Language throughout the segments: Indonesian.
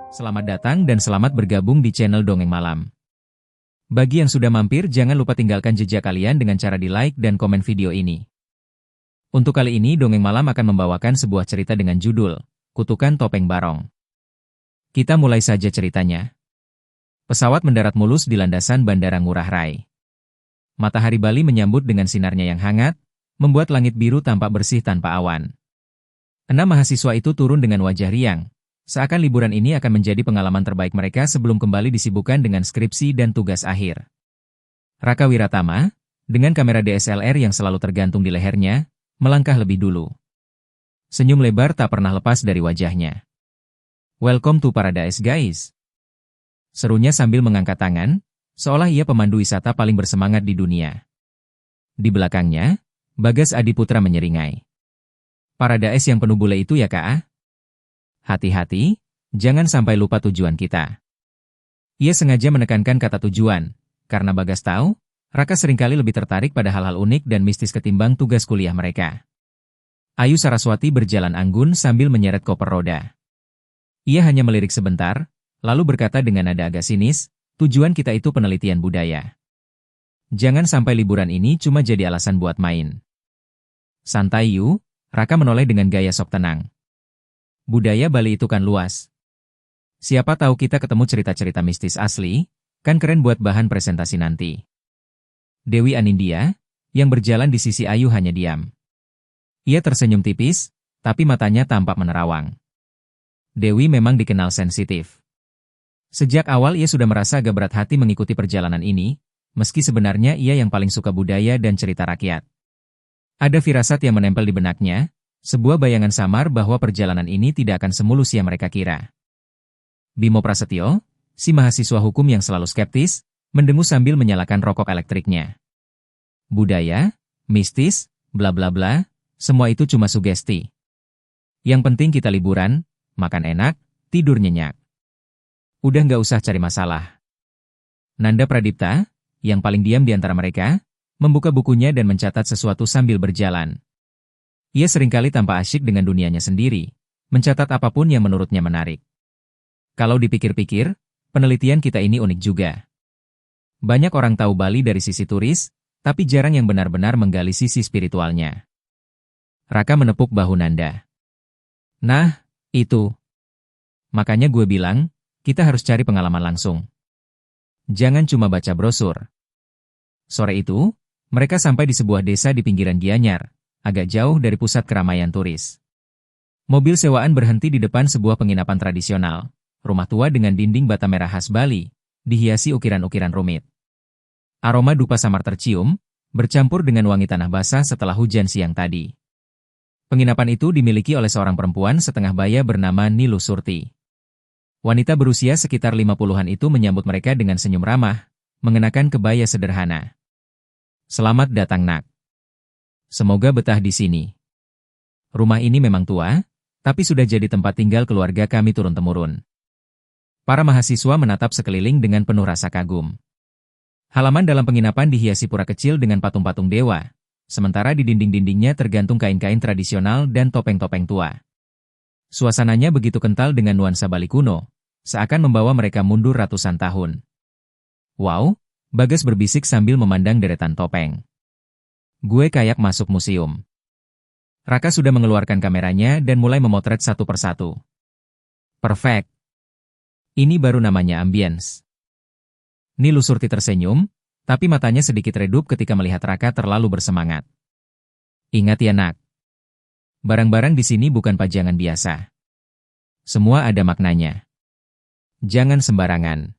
Selamat datang dan selamat bergabung di channel Dongeng Malam. Bagi yang sudah mampir, jangan lupa tinggalkan jejak kalian dengan cara di-like dan komen video ini. Untuk kali ini, Dongeng Malam akan membawakan sebuah cerita dengan judul Kutukan Topeng Barong. Kita mulai saja ceritanya. Pesawat mendarat mulus di landasan Bandara Ngurah Rai. Matahari Bali menyambut dengan sinarnya yang hangat, membuat langit biru tampak bersih tanpa awan. 6 mahasiswa itu turun dengan wajah riang. Seakan liburan ini akan menjadi pengalaman terbaik mereka sebelum kembali disibukkan dengan skripsi dan tugas akhir. Raka Wiratama, dengan kamera DSLR yang selalu tergantung di lehernya, melangkah lebih dulu. Senyum lebar tak pernah lepas dari wajahnya. "Welcome to paradise, guys," serunya sambil mengangkat tangan, seolah ia pemandu wisata paling bersemangat di dunia. Di belakangnya, Bagas Adiputra menyeringai. "Paradise yang penuh bule itu ya, Kak? Hati-hati, jangan sampai lupa tujuan kita." Ia sengaja menekankan kata tujuan, karena Bagas tahu, Raka seringkali lebih tertarik pada hal-hal unik dan mistis ketimbang tugas kuliah mereka. Ayu Saraswati berjalan anggun sambil menyeret koper roda. Ia hanya melirik sebentar, lalu berkata dengan nada agak sinis, "Tujuan kita itu penelitian budaya. Jangan sampai liburan ini cuma jadi alasan buat main." "Santai Yu," Raka menoleh dengan gaya sok tenang. "Budaya Bali itu kan luas. Siapa tahu kita ketemu cerita-cerita mistis asli, kan keren buat bahan presentasi nanti." Dewi Anindya, yang berjalan di sisi Ayu hanya diam. Ia tersenyum tipis, tapi matanya tampak menerawang. Dewi memang dikenal sensitif. Sejak awal ia sudah merasa agak berat hati mengikuti perjalanan ini, meski sebenarnya ia yang paling suka budaya dan cerita rakyat. Ada firasat yang menempel di benaknya, sebuah bayangan samar bahwa perjalanan ini tidak akan semulus yang mereka kira. Bimo Prasetyo, si mahasiswa hukum yang selalu skeptis, mendengus sambil menyalakan rokok elektriknya. Budaya, mistis, bla bla bla, semua itu cuma sugesti. Yang penting kita liburan, makan enak, tidur nyenyak. Udah nggak usah cari masalah. Nanda Pradipta, yang paling diam di antara mereka, membuka bukunya dan mencatat sesuatu sambil berjalan. Ia seringkali tampak asyik dengan dunianya sendiri, mencatat apapun yang menurutnya menarik. Kalau dipikir-pikir, penelitian kita ini unik juga. Banyak orang tahu Bali dari sisi turis, tapi jarang yang benar-benar menggali sisi spiritualnya. Raka menepuk bahu Nanda. "Nah, itu. Makanya gue bilang, kita harus cari pengalaman langsung. Jangan cuma baca brosur." Sore itu, mereka sampai di sebuah desa di pinggiran Gianyar, agak jauh dari pusat keramaian turis. Mobil sewaan berhenti di depan sebuah penginapan tradisional, rumah tua dengan dinding bata merah khas Bali, dihiasi ukiran-ukiran rumit. Aroma dupa samar tercium, bercampur dengan wangi tanah basah setelah hujan siang tadi. Penginapan itu dimiliki oleh seorang perempuan setengah baya bernama Nilu Surti. Wanita berusia sekitar 50-an itu menyambut mereka dengan senyum ramah, mengenakan kebaya sederhana. "Selamat datang, Nak. Semoga betah di sini. Rumah ini memang tua, tapi sudah jadi tempat tinggal keluarga kami turun-temurun." Para mahasiswa menatap sekeliling dengan penuh rasa kagum. Halaman dalam penginapan dihiasi pura kecil dengan patung-patung dewa, sementara di dinding-dindingnya tergantung kain-kain tradisional dan topeng-topeng tua. Suasananya begitu kental dengan nuansa Bali kuno, seakan membawa mereka mundur ratusan tahun. "Wow," Bagas berbisik sambil memandang deretan topeng. "Gue kayak masuk museum." Raka sudah mengeluarkan kameranya dan mulai memotret satu persatu. "Perfect. Ini baru namanya ambience." Nilu Surti tersenyum, tapi matanya sedikit redup ketika melihat Raka terlalu bersemangat. "Ingat ya, Nak. Barang-barang di sini bukan pajangan biasa. Semua ada maknanya. Jangan sembarangan."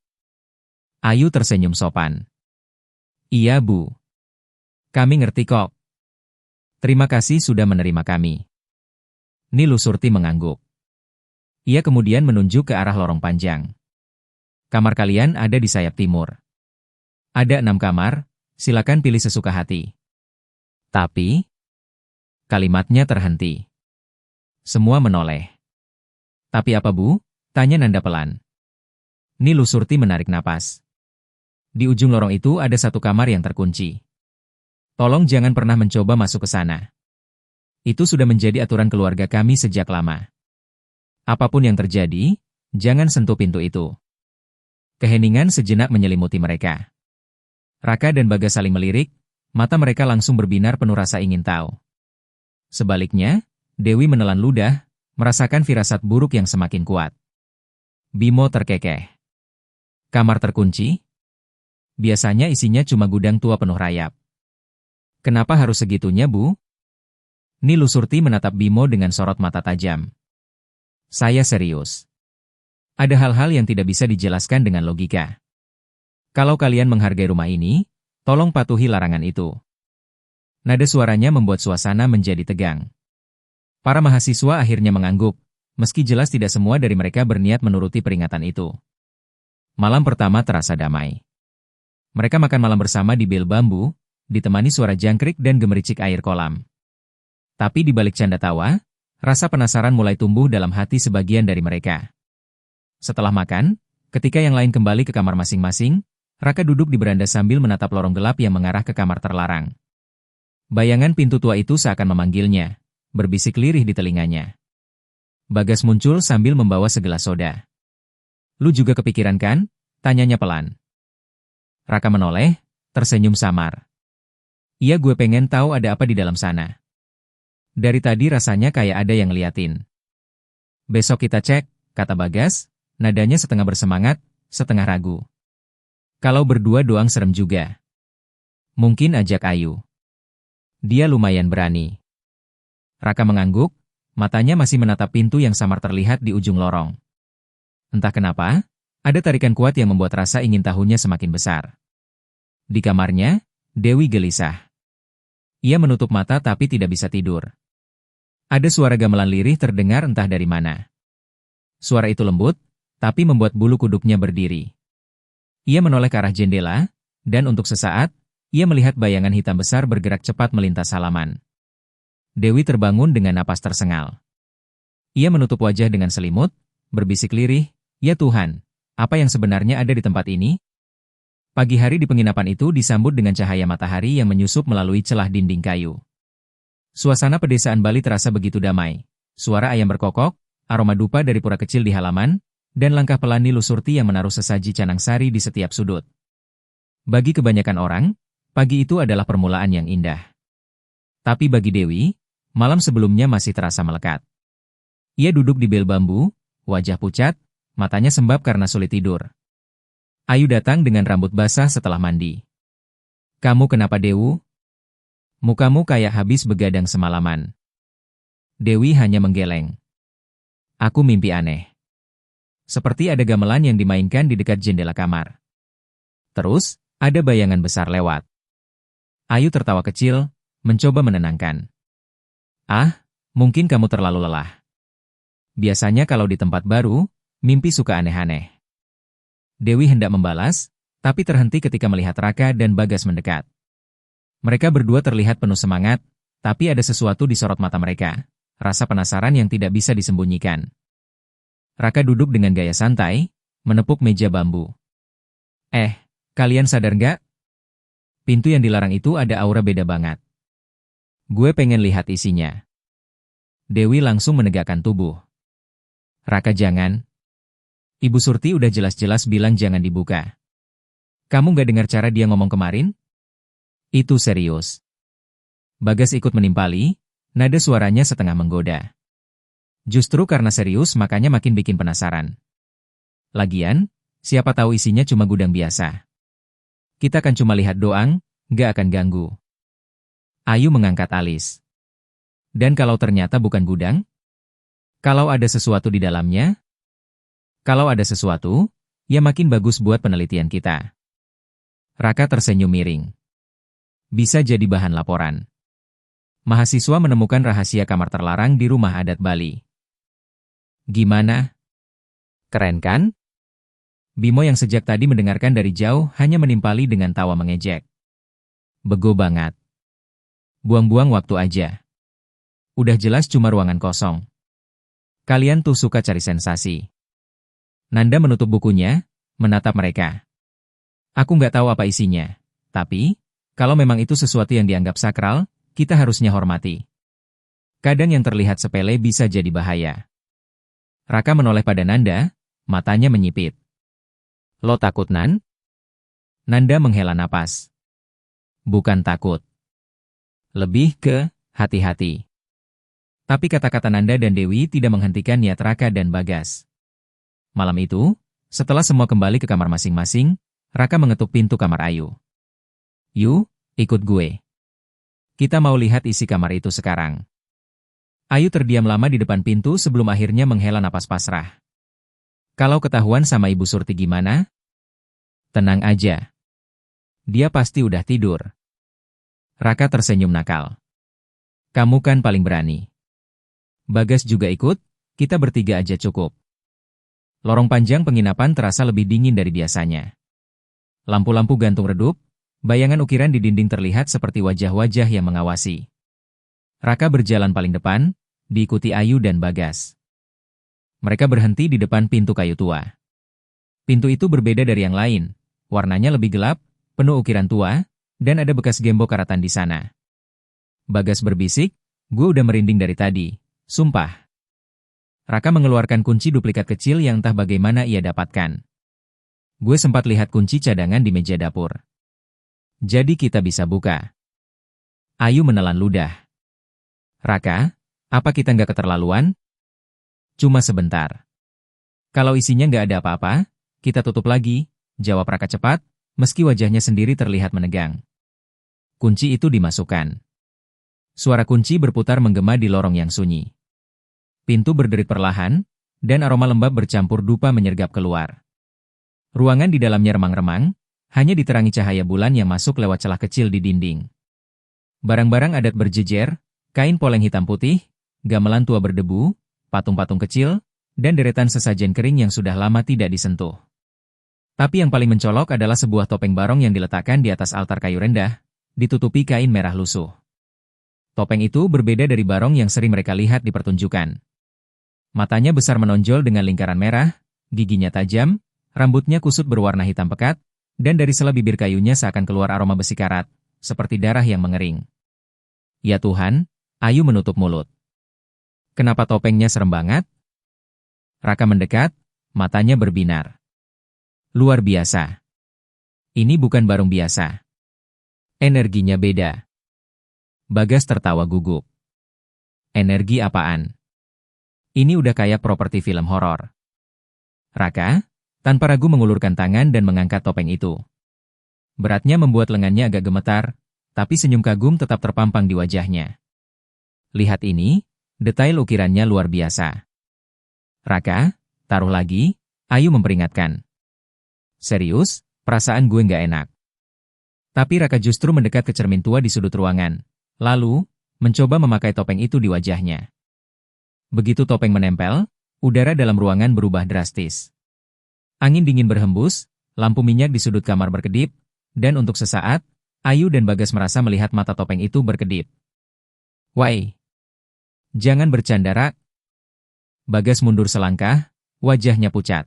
Ayu tersenyum sopan. "Iya, Bu. Kami ngerti kok. Terima kasih sudah menerima kami." Nilu Surti mengangguk. Ia kemudian menunjuk ke arah lorong panjang. "Kamar kalian ada di sayap timur. Ada 6 kamar, silakan pilih sesuka hati." "Tapi..." Kalimatnya terhenti. Semua menoleh. "Tapi apa, Bu?" tanya Nanda pelan. Nilu Surti menarik napas. "Di ujung lorong itu ada satu kamar yang terkunci. Tolong jangan pernah mencoba masuk ke sana. Itu sudah menjadi aturan keluarga kami sejak lama. Apapun yang terjadi, Jangan sentuh pintu itu. Keheningan sejenak menyelimuti mereka. Raka dan Bagas saling melirik, mata mereka langsung berbinar penuh rasa ingin tahu. Sebaliknya, Dewi menelan ludah, merasakan firasat buruk yang semakin kuat. Bimo terkekeh. Kamar terkunci? Biasanya isinya cuma gudang tua penuh rayap. Kenapa harus segitunya, Bu? Nilu Surti menatap Bimo dengan sorot mata tajam. Saya serius. Ada hal-hal yang tidak bisa dijelaskan dengan logika. Kalau kalian menghargai rumah ini, tolong patuhi larangan itu. Nada suaranya membuat suasana menjadi tegang. Para mahasiswa akhirnya mengangguk, meski jelas tidak semua dari mereka berniat menuruti peringatan itu. Malam pertama terasa damai. Mereka makan malam bersama di bel bambu, ditemani suara jangkrik dan gemericik air kolam. Tapi di balik canda tawa, rasa penasaran mulai tumbuh dalam hati sebagian dari mereka. Setelah makan, ketika yang lain kembali ke kamar masing-masing, Raka duduk di beranda sambil menatap lorong gelap yang mengarah ke kamar terlarang. Bayangan pintu tua itu seakan memanggilnya, berbisik lirih di telinganya. Bagas muncul sambil membawa segelas soda. Lu juga kepikiran kan? Tanyanya pelan. Raka menoleh, tersenyum samar. Iya, gue pengen tahu ada apa di dalam sana. Dari tadi rasanya kayak ada yang ngeliatin. Besok kita cek, kata Bagas, nadanya setengah bersemangat, setengah ragu. Kalau berdua doang serem juga. Mungkin ajak Ayu. Dia lumayan berani. Raka mengangguk, matanya masih menatap pintu yang samar terlihat di ujung lorong. Entah kenapa, ada tarikan kuat yang membuat rasa ingin tahunya semakin besar. Di kamarnya, Dewi gelisah. Ia menutup mata tapi tidak bisa tidur. Ada suara gamelan lirih terdengar entah dari mana. Suara itu lembut, tapi membuat bulu kuduknya berdiri. Ia menoleh ke arah jendela, dan untuk sesaat, ia melihat bayangan hitam besar bergerak cepat melintas halaman. Dewi terbangun dengan napas tersengal. Ia menutup wajah dengan selimut, berbisik lirih, "Ya Tuhan, apa yang sebenarnya ada di tempat ini?" Pagi hari di penginapan itu disambut dengan cahaya matahari yang menyusup melalui celah dinding kayu. Suasana pedesaan Bali terasa begitu damai. Suara ayam berkokok, aroma dupa dari pura kecil di halaman, dan langkah pelan Nilu Surti yang menaruh sesaji canang sari di setiap sudut. Bagi kebanyakan orang, pagi itu adalah permulaan yang indah. Tapi bagi Dewi, malam sebelumnya masih terasa melekat. Ia duduk di bel bambu, wajah pucat, matanya sembab karena sulit tidur. Ayu datang dengan rambut basah setelah mandi. "Kamu kenapa, Dewu? Mukamu kayak habis begadang semalaman." Dewi hanya menggeleng. "Aku mimpi aneh. Seperti ada gamelan yang dimainkan di dekat jendela kamar. Terus, ada bayangan besar lewat." Ayu tertawa kecil, mencoba menenangkan. "Ah, mungkin kamu terlalu lelah. Biasanya kalau di tempat baru, mimpi suka aneh-aneh." Dewi hendak membalas, tapi terhenti ketika melihat Raka dan Bagas mendekat. Mereka berdua terlihat penuh semangat, tapi ada sesuatu di sorot mata mereka, rasa penasaran yang tidak bisa disembunyikan. Raka duduk dengan gaya santai, menepuk meja bambu. Kalian sadar nggak? Pintu yang dilarang itu ada aura beda banget. Gue pengen lihat isinya." Dewi langsung menegakkan tubuh. "Raka, jangan. Ibu Surti udah jelas-jelas bilang jangan dibuka. Kamu nggak dengar cara dia ngomong kemarin? Itu serius." Bagas ikut menimpali, nada suaranya setengah menggoda. Justru karena serius makanya makin bikin penasaran. Lagian, siapa tahu isinya cuma gudang biasa. Kita kan cuma lihat doang, nggak akan ganggu. Ayu mengangkat alis. Dan kalau ternyata bukan gudang? Kalau ada sesuatu di dalamnya? Kalau ada sesuatu, ya makin bagus buat penelitian kita. Raka tersenyum miring. Bisa jadi bahan laporan. Mahasiswa menemukan rahasia kamar terlarang di rumah adat Bali. Gimana? Keren kan? Bimo yang sejak tadi mendengarkan dari jauh hanya menimpali dengan tawa mengejek. Bego banget. Buang-buang waktu aja. Udah jelas cuma ruangan kosong. Kalian tuh suka cari sensasi. Nanda menutup bukunya, menatap mereka. Aku nggak tahu apa isinya, tapi, kalau memang itu sesuatu yang dianggap sakral, kita harusnya hormati. Kadang yang terlihat sepele bisa jadi bahaya. Raka menoleh pada Nanda, Matanya menyipit. Lo takut, Nan? Nanda menghela napas. Bukan takut. Lebih ke hati-hati. Tapi kata-kata Nanda dan Dewi tidak menghentikan niat Raka dan Bagas. Malam itu, setelah semua kembali ke kamar masing-masing, Raka mengetuk pintu kamar Ayu. Yu, ikut gue. Kita mau lihat isi kamar itu sekarang. Ayu terdiam lama di depan pintu sebelum akhirnya menghela napas pasrah. Kalau ketahuan sama Ibu Surti gimana? Tenang aja. Dia pasti udah tidur. Raka tersenyum nakal. Kamu kan paling berani. Bagas juga ikut, kita bertiga aja cukup. Lorong panjang penginapan terasa lebih dingin dari biasanya. Lampu-lampu gantung redup, bayangan ukiran di dinding terlihat seperti wajah-wajah yang mengawasi. Raka berjalan paling depan, diikuti Ayu dan Bagas. Mereka berhenti di depan pintu kayu tua. Pintu itu berbeda dari yang lain, warnanya lebih gelap, penuh ukiran tua, dan ada bekas gembok karatan di sana. Bagas berbisik, gue udah merinding dari tadi, sumpah. Raka mengeluarkan kunci duplikat kecil yang entah bagaimana ia dapatkan. Gue sempat lihat kunci cadangan di meja dapur. Jadi kita bisa buka. Ayu menelan ludah. Raka, apa kita nggak keterlaluan? Cuma sebentar. Kalau isinya nggak ada apa-apa, kita tutup lagi, jawab Raka cepat, meski wajahnya sendiri terlihat menegang. Kunci itu dimasukkan. Suara kunci berputar menggema di lorong yang sunyi. Pintu berderit perlahan, dan aroma lembab bercampur dupa menyergap keluar. Ruangan di dalamnya remang-remang, hanya diterangi cahaya bulan yang masuk lewat celah kecil di dinding. Barang-barang adat berjejer, kain poleng hitam putih, gamelan tua berdebu, patung-patung kecil, dan deretan sesajen kering yang sudah lama tidak disentuh. Tapi yang paling mencolok adalah sebuah topeng barong yang diletakkan di atas altar kayu rendah, ditutupi kain merah lusuh. Topeng itu berbeda dari barong yang sering mereka lihat di pertunjukan. Matanya besar menonjol dengan lingkaran merah, giginya tajam, rambutnya kusut berwarna hitam pekat, dan dari sela bibir kayunya seakan keluar aroma besi karat, seperti darah yang mengering. Ya Tuhan, Ayu menutup mulut. Kenapa topengnya serem banget? Raka mendekat, matanya berbinar. Luar biasa. Ini bukan barong biasa. Energinya beda. Bagas tertawa gugup. Energi apaan? Ini udah kayak properti film horor. Raka, tanpa ragu mengulurkan tangan dan mengangkat topeng itu. Beratnya membuat lengannya agak gemetar, tapi senyum kagum tetap terpampang di wajahnya. Lihat ini. Detail ukirannya luar biasa. Raka, taruh lagi, Ayu memperingatkan. Serius, perasaan gue nggak enak. Tapi Raka justru mendekat ke cermin tua di sudut ruangan, lalu, mencoba memakai topeng itu di wajahnya. Begitu topeng menempel, udara dalam ruangan berubah drastis. Angin dingin berhembus, lampu minyak di sudut kamar berkedip, dan untuk sesaat, Ayu dan Bagas merasa melihat mata topeng itu berkedip. Wai! Jangan bercanda, Rak. Bagas mundur selangkah, wajahnya pucat.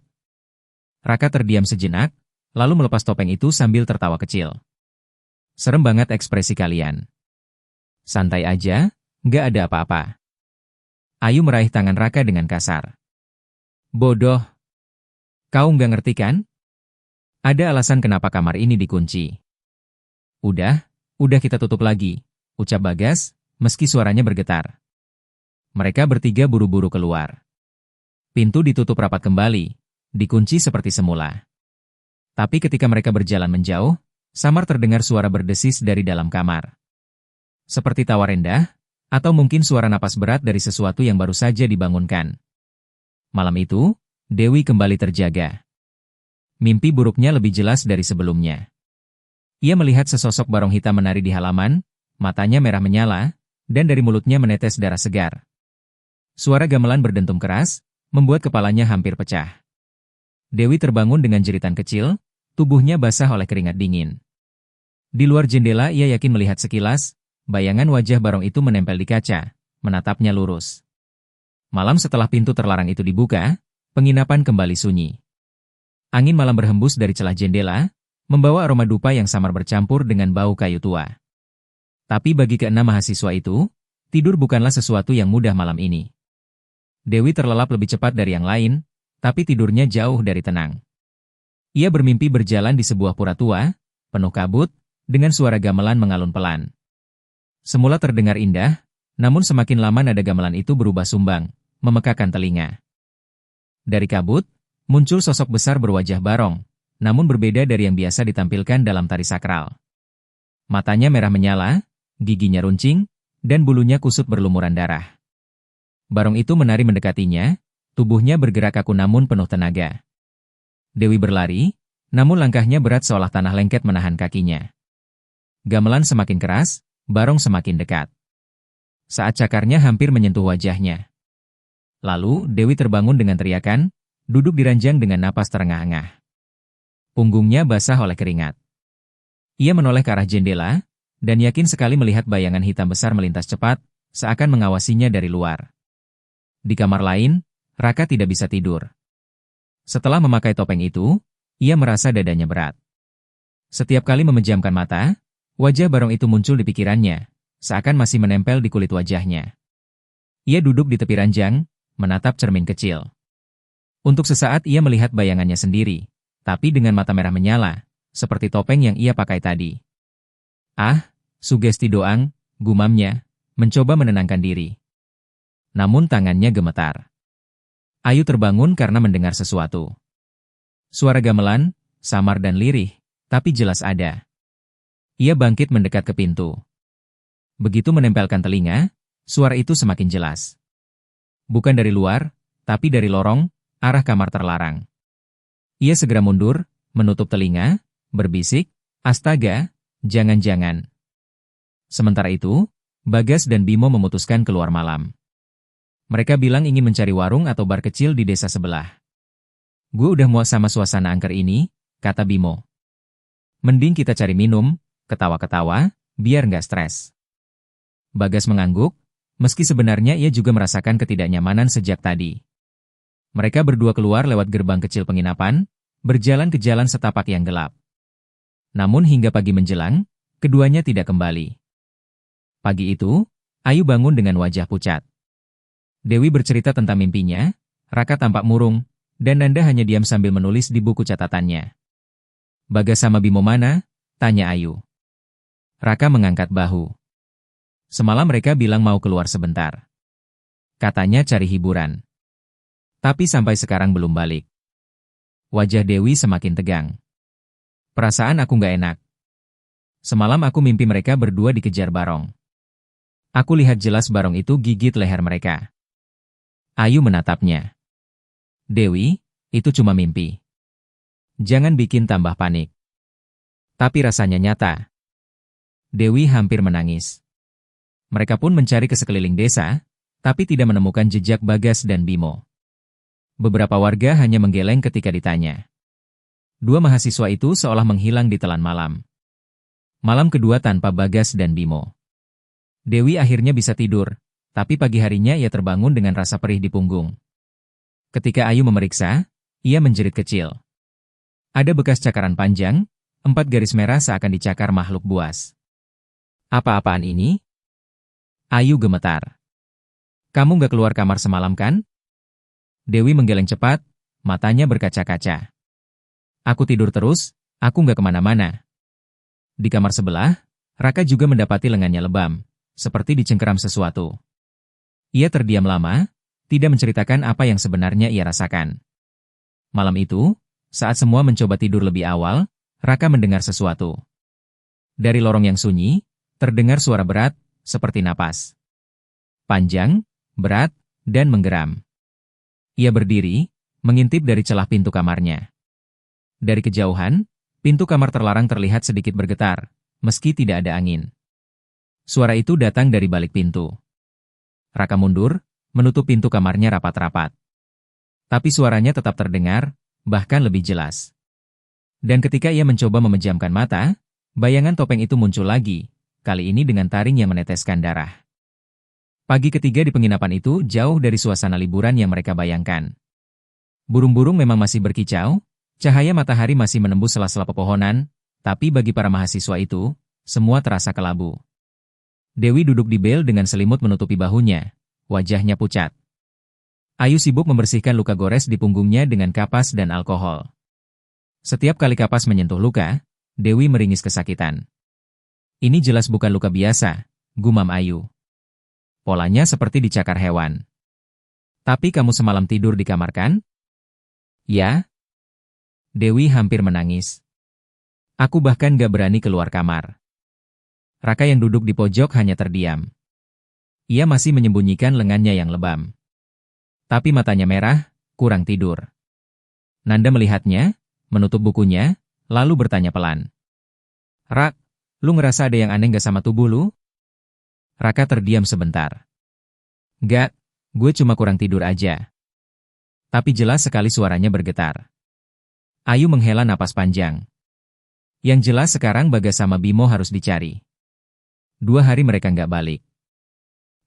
Raka terdiam sejenak, lalu melepas topeng itu sambil tertawa kecil. Serem banget ekspresi kalian. Santai aja, nggak ada apa-apa. Ayu meraih tangan Raka dengan kasar. Bodoh. Kau nggak ngerti kan? Ada alasan kenapa kamar ini dikunci. Udah kita tutup lagi, ucap Bagas, meski suaranya bergetar. Mereka bertiga buru-buru keluar. Pintu ditutup rapat kembali, dikunci seperti semula. Tapi ketika mereka berjalan menjauh, samar terdengar suara berdesis dari dalam kamar. Seperti tawa rendah, atau mungkin suara napas berat dari sesuatu yang baru saja dibangunkan. Malam itu, Dewi kembali terjaga. Mimpi buruknya lebih jelas dari sebelumnya. Ia melihat sesosok barong hitam menari di halaman, matanya merah menyala, dan dari mulutnya menetes darah segar. Suara gamelan berdentum keras, membuat kepalanya hampir pecah. Dewi terbangun dengan jeritan kecil, tubuhnya basah oleh keringat dingin. Di luar jendela ia yakin melihat sekilas, bayangan wajah barong itu menempel di kaca, menatapnya lurus. Malam setelah pintu terlarang itu dibuka, penginapan kembali sunyi. Angin malam berhembus dari celah jendela, membawa aroma dupa yang samar bercampur dengan bau kayu tua. Tapi bagi keenam mahasiswa itu, tidur bukanlah sesuatu yang mudah malam ini. Dewi terlelap lebih cepat dari yang lain, Tapi tidurnya jauh dari tenang. Ia bermimpi berjalan di sebuah pura tua, penuh kabut, dengan suara gamelan mengalun pelan. Semula terdengar indah, namun semakin lama nada gamelan itu berubah sumbang, memekakan telinga. Dari kabut, muncul sosok besar berwajah barong, namun berbeda dari yang biasa ditampilkan dalam tari sakral. Matanya merah menyala, giginya runcing, dan bulunya kusut berlumuran darah. Barong itu menari mendekatinya, tubuhnya bergerak kaku namun penuh tenaga. Dewi berlari, namun langkahnya berat seolah tanah lengket menahan kakinya. Gamelan semakin keras, barong semakin dekat. Saat cakarnya hampir menyentuh wajahnya. Lalu, Dewi terbangun dengan teriakan, duduk di ranjang dengan napas terengah-engah. Punggungnya basah oleh keringat. Ia menoleh ke arah jendela, dan yakin sekali melihat bayangan hitam besar melintas cepat, seakan mengawasinya dari luar. Di kamar lain, Raka tidak bisa tidur. Setelah memakai topeng itu, ia merasa dadanya berat. Setiap kali memejamkan mata, wajah barong itu muncul di pikirannya, seakan masih menempel di kulit wajahnya. Ia duduk di tepi ranjang, menatap cermin kecil. Untuk sesaat ia melihat bayangannya sendiri, tapi dengan mata merah menyala, seperti topeng yang ia pakai tadi. Ah, sugesti doang, gumamnya, mencoba menenangkan diri. Namun tangannya gemetar. Ayu terbangun karena mendengar sesuatu. Suara gamelan, samar dan lirih, tapi jelas ada. Ia bangkit mendekat ke pintu. Begitu menempelkan telinga, suara itu semakin jelas. Bukan dari luar, tapi dari lorong, arah kamar terlarang. Ia segera mundur, menutup telinga, berbisik, "Astaga, jangan-jangan." Sementara itu, Bagas dan Bimo memutuskan keluar malam. Mereka bilang ingin mencari warung atau bar kecil di desa sebelah. "Gue udah muak sama suasana angker ini," kata Bimo. "Mending kita cari minum, ketawa-ketawa, biar nggak stres." Bagas mengangguk, meski sebenarnya ia juga merasakan ketidaknyamanan sejak tadi. Mereka berdua keluar lewat gerbang kecil penginapan, berjalan ke jalan setapak yang gelap. Namun hingga pagi menjelang, keduanya tidak kembali. Pagi itu, Ayu bangun dengan wajah pucat. Dewi bercerita tentang mimpinya, Raka tampak murung, dan Nanda hanya diam sambil menulis di buku catatannya. "Bagas sama Bimo mana?" tanya Ayu. Raka mengangkat bahu. "Semalam mereka bilang mau keluar sebentar. Katanya cari hiburan. Tapi sampai sekarang belum balik." Wajah Dewi semakin tegang. "Perasaan aku nggak enak. Semalam aku mimpi mereka berdua dikejar barong. Aku lihat jelas barong itu gigit leher mereka." Ayu menatapnya. "Dewi, itu cuma mimpi. Jangan bikin tambah panik." "Tapi rasanya nyata." Dewi hampir menangis. Mereka pun mencari ke sekeliling desa, tapi tidak menemukan jejak Bagas dan Bimo. Beberapa warga hanya menggeleng ketika ditanya. Dua mahasiswa itu seolah menghilang di telan malam. Malam kedua tanpa Bagas dan Bimo. Dewi akhirnya bisa tidur, tapi pagi harinya ia terbangun dengan rasa perih di punggung. Ketika Ayu memeriksa, ia menjerit kecil. Ada bekas cakaran panjang, 4 garis merah seakan dicakar makhluk buas. "Apa-apaan ini?" Ayu gemetar. "Kamu nggak keluar kamar semalam kan?" Dewi menggeleng cepat, matanya berkaca-kaca. "Aku tidur terus, aku nggak kemana-mana." Di kamar sebelah, Raka juga mendapati lengannya lebam, seperti dicengkeram sesuatu. Ia terdiam lama, tidak menceritakan apa yang sebenarnya ia rasakan. Malam itu, saat semua mencoba tidur lebih awal, Raka mendengar sesuatu. Dari lorong yang sunyi, terdengar suara berat, seperti napas. Panjang, berat, dan menggeram. Ia berdiri, mengintip dari celah pintu kamarnya. Dari kejauhan, pintu kamar terlarang terlihat sedikit bergetar, meski tidak ada angin. Suara itu datang dari balik pintu. Raka mundur, menutup pintu kamarnya rapat-rapat. Tapi suaranya tetap terdengar, bahkan lebih jelas. Dan ketika ia mencoba memejamkan mata, bayangan topeng itu muncul lagi, kali ini dengan taring yang meneteskan darah. Pagi ketiga di penginapan itu jauh dari suasana liburan yang mereka bayangkan. Burung-burung memang masih berkicau, cahaya matahari masih menembus sela-sela pepohonan, tapi bagi para mahasiswa itu, semua terasa kelabu. Dewi duduk di bel dengan selimut menutupi bahunya, wajahnya pucat. Ayu sibuk membersihkan luka gores di punggungnya dengan kapas dan alkohol. Setiap kali kapas menyentuh luka, Dewi meringis kesakitan. Ini jelas bukan luka biasa, gumam Ayu. Polanya seperti dicakar hewan. Tapi kamu semalam tidur di kamar kan? Ya. Dewi hampir menangis. Aku bahkan gak berani keluar kamar. Raka yang duduk di pojok hanya terdiam. Ia masih menyembunyikan lengannya yang lebam. Tapi matanya merah, kurang tidur. Nanda melihatnya, menutup bukunya, lalu bertanya pelan. Rak, lu ngerasa ada yang aneh gak sama tubuh lu? Raka terdiam sebentar. Gak, gue cuma kurang tidur aja. Tapi jelas sekali suaranya bergetar. Ayu menghela napas panjang. Yang jelas sekarang Bagas sama Bimo harus dicari. 2 hari mereka nggak balik.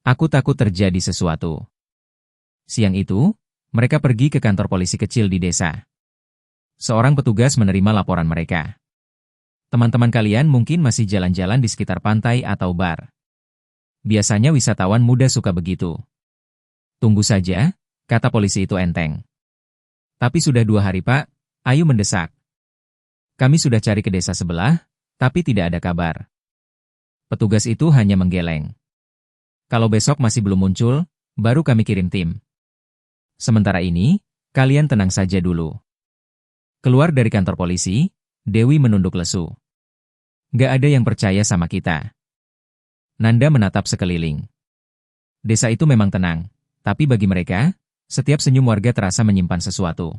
Aku takut terjadi sesuatu. Siang itu, mereka pergi ke kantor polisi kecil di desa. Seorang petugas menerima laporan mereka. Teman-teman kalian mungkin masih jalan-jalan di sekitar pantai atau bar. Biasanya wisatawan muda suka begitu. Tunggu saja, kata polisi itu enteng. Tapi sudah 2 hari Pak, Ayu mendesak. Kami sudah cari ke desa sebelah, tapi tidak ada kabar. Petugas itu hanya menggeleng. Kalau besok masih belum muncul, baru kami kirim tim. Sementara ini, kalian tenang saja dulu. Keluar dari kantor polisi, Dewi menunduk lesu. Gak ada yang percaya sama kita. Nanda menatap sekeliling. Desa itu memang tenang, tapi bagi mereka, setiap senyum warga terasa menyimpan sesuatu.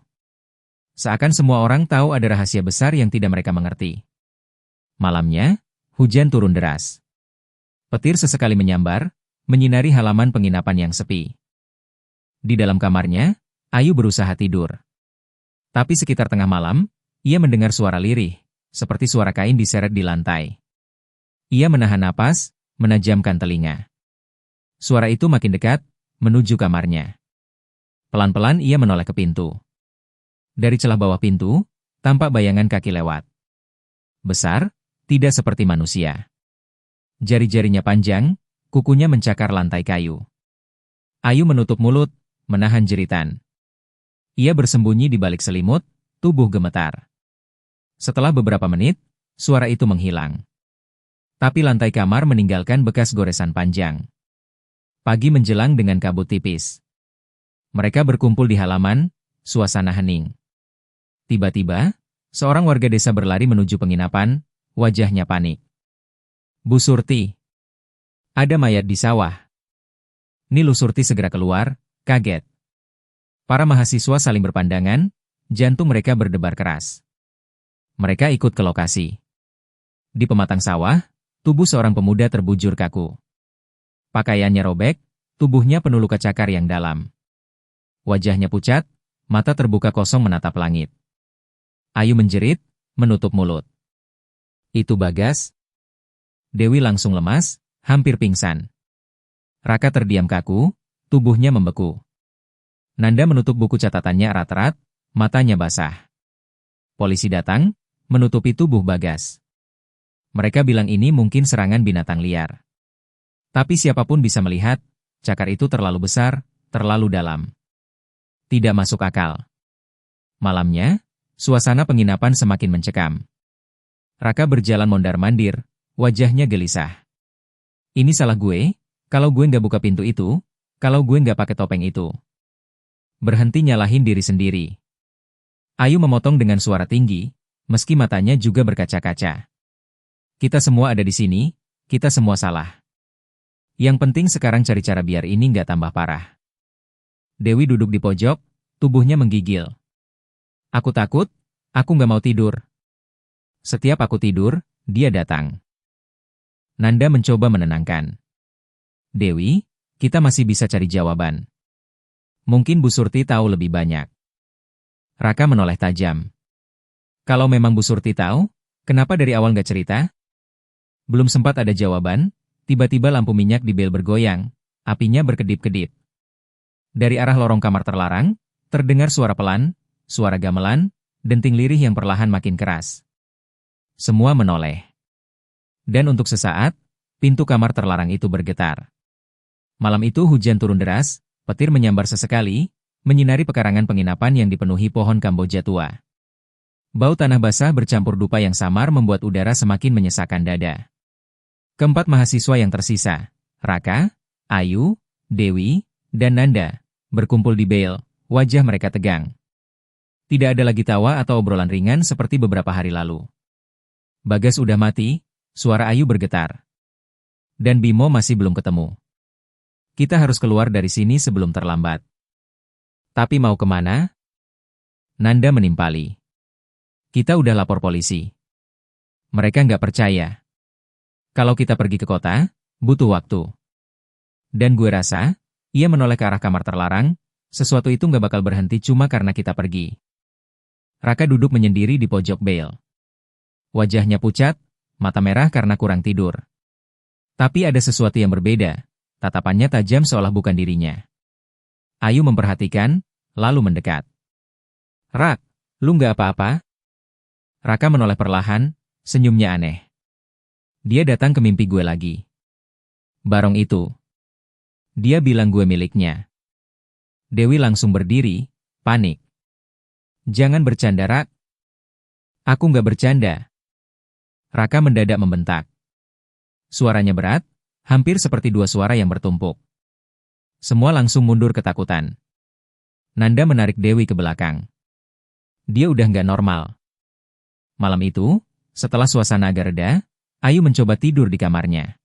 Seakan semua orang tahu ada rahasia besar yang tidak mereka mengerti. Malamnya, hujan turun deras. Petir sesekali menyambar, menyinari halaman penginapan yang sepi. Di dalam kamarnya, Ayu berusaha tidur. Tapi sekitar tengah malam, ia mendengar suara lirih, seperti suara kain diseret di lantai. Ia menahan napas, menajamkan telinga. Suara itu makin dekat, menuju kamarnya. Pelan-pelan ia menoleh ke pintu. Dari celah bawah pintu, tampak bayangan kaki lewat. Besar, tidak seperti manusia. Jari-jarinya panjang, kukunya mencakar lantai kayu. Ayu menutup mulut, menahan jeritan. Ia bersembunyi di balik selimut, tubuh gemetar. Setelah beberapa menit, suara itu menghilang. Tapi lantai kamar meninggalkan bekas goresan panjang. Pagi menjelang dengan kabut tipis. Mereka berkumpul di halaman, suasana hening. Tiba-tiba, seorang warga desa berlari menuju penginapan, wajahnya panik. Bu Surti. Ada mayat di sawah. Nilu Surti segera keluar, kaget. Para mahasiswa saling berpandangan, jantung mereka berdebar keras. Mereka ikut ke lokasi. Di pematang sawah, tubuh seorang pemuda terbujur kaku. Pakaiannya robek, tubuhnya penuh luka cakar yang dalam. Wajahnya pucat, mata terbuka kosong menatap langit. Ayu menjerit, menutup mulut. Itu Bagas? Dewi langsung lemas, hampir pingsan. Raka terdiam kaku, tubuhnya membeku. Nanda menutup buku catatannya erat-erat, matanya basah. Polisi datang, menutupi tubuh Bagas. Mereka bilang ini mungkin serangan binatang liar. Tapi siapapun bisa melihat, cakar itu terlalu besar, terlalu dalam. Tidak masuk akal. Malamnya, suasana penginapan semakin mencekam. Raka berjalan mondar-mandir, wajahnya gelisah. Ini salah gue, kalau gue nggak buka pintu itu, kalau gue nggak pakai topeng itu. Berhenti nyalahin diri sendiri. Ayu memotong dengan suara tinggi, meski matanya juga berkaca-kaca. Kita semua ada di sini, kita semua salah. Yang penting sekarang cari cara biar ini nggak tambah parah. Dewi duduk di pojok, tubuhnya menggigil. Aku takut, aku nggak mau tidur. Setiap aku tidur, dia datang. Nanda mencoba menenangkan. Dewi, kita masih bisa cari jawaban. Mungkin Bu Surti tahu lebih banyak. Raka menoleh tajam. Kalau memang Bu Surti tahu, kenapa dari awal nggak cerita? Belum sempat ada jawaban, tiba-tiba lampu minyak di bel bergoyang, apinya berkedip-kedip. Dari arah lorong kamar terlarang, terdengar suara pelan, suara gamelan, denting lirih yang perlahan makin keras. Semua menoleh. Dan untuk sesaat, pintu kamar terlarang itu bergetar. Malam itu hujan turun deras, petir menyambar sesekali, menyinari pekarangan penginapan yang dipenuhi pohon Kamboja tua. Bau tanah basah bercampur dupa yang samar membuat udara semakin menyesakkan dada. Keempat mahasiswa yang tersisa, Raka, Ayu, Dewi, dan Nanda, berkumpul di bale, wajah mereka tegang. Tidak ada lagi tawa atau obrolan ringan seperti beberapa hari lalu. Bagas udah mati, suara Ayu bergetar. Dan Bimo masih belum ketemu. Kita harus keluar dari sini sebelum terlambat. Tapi mau kemana? Nanda menimpali. Kita udah lapor polisi. Mereka nggak percaya. Kalau kita pergi ke kota, butuh waktu. Dan gue rasa, ia menoleh ke arah kamar terlarang, sesuatu itu nggak bakal berhenti cuma karena kita pergi. Raka duduk menyendiri di pojok bale. Wajahnya pucat, mata merah karena kurang tidur. Tapi ada sesuatu yang berbeda. Tatapannya tajam seolah bukan dirinya. Ayu memperhatikan, lalu mendekat. Rak, lu nggak apa-apa? Raka menoleh perlahan, senyumnya aneh. Dia datang ke mimpi gue lagi. Barong itu. Dia bilang gue miliknya. Dewi langsung berdiri, panik. Jangan bercanda, Rak. Aku nggak bercanda. Raka mendadak membentak. Suaranya berat, hampir seperti dua suara yang bertumpuk. Semua langsung mundur ketakutan. Nanda menarik Dewi ke belakang. Dia udah nggak normal. Malam itu, setelah suasana agak reda, Ayu mencoba tidur di kamarnya.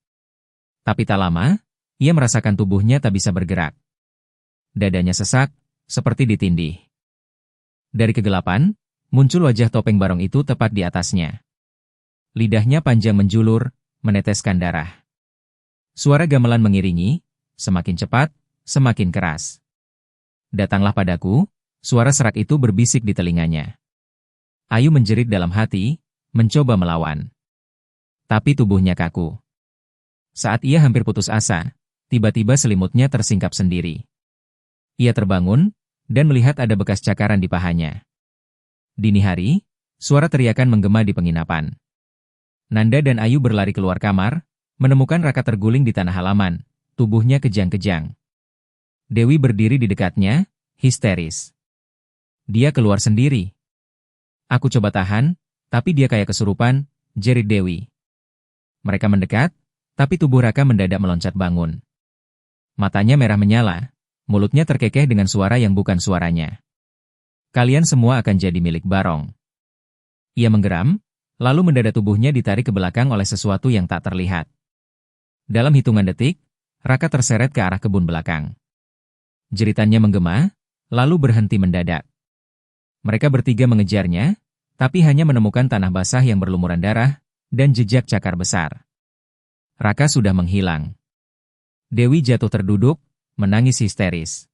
Tapi tak lama, ia merasakan tubuhnya tak bisa bergerak. Dadanya sesak, seperti ditindih. Dari kegelapan, muncul wajah topeng Barong itu tepat di atasnya. Lidahnya panjang menjulur, meneteskan darah. Suara gamelan mengiringi, semakin cepat, semakin keras. Datanglah padaku, suara serak itu berbisik di telinganya. Ayu menjerit dalam hati, mencoba melawan. Tapi tubuhnya kaku. Saat ia hampir putus asa, tiba-tiba selimutnya tersingkap sendiri. Ia terbangun, dan melihat ada bekas cakaran di pahanya. Dini hari, suara teriakan menggema di penginapan. Nanda dan Ayu berlari keluar kamar, menemukan Raka terguling di tanah halaman, tubuhnya kejang-kejang. Dewi berdiri di dekatnya, histeris. Dia keluar sendiri. Aku coba tahan, tapi dia kayak kesurupan, jerit Dewi. Mereka mendekat, tapi tubuh Raka mendadak meloncat bangun. Matanya merah menyala, mulutnya terkekeh dengan suara yang bukan suaranya. Kalian semua akan jadi milik Barong. Ia menggeram, lalu mendadak tubuhnya ditarik ke belakang oleh sesuatu yang tak terlihat. Dalam hitungan detik, Raka terseret ke arah kebun belakang. Jeritannya menggema, lalu berhenti mendadak. Mereka bertiga mengejarnya, tapi hanya menemukan tanah basah yang berlumuran darah, dan jejak cakar besar. Raka sudah menghilang. Dewi jatuh terduduk, menangis histeris.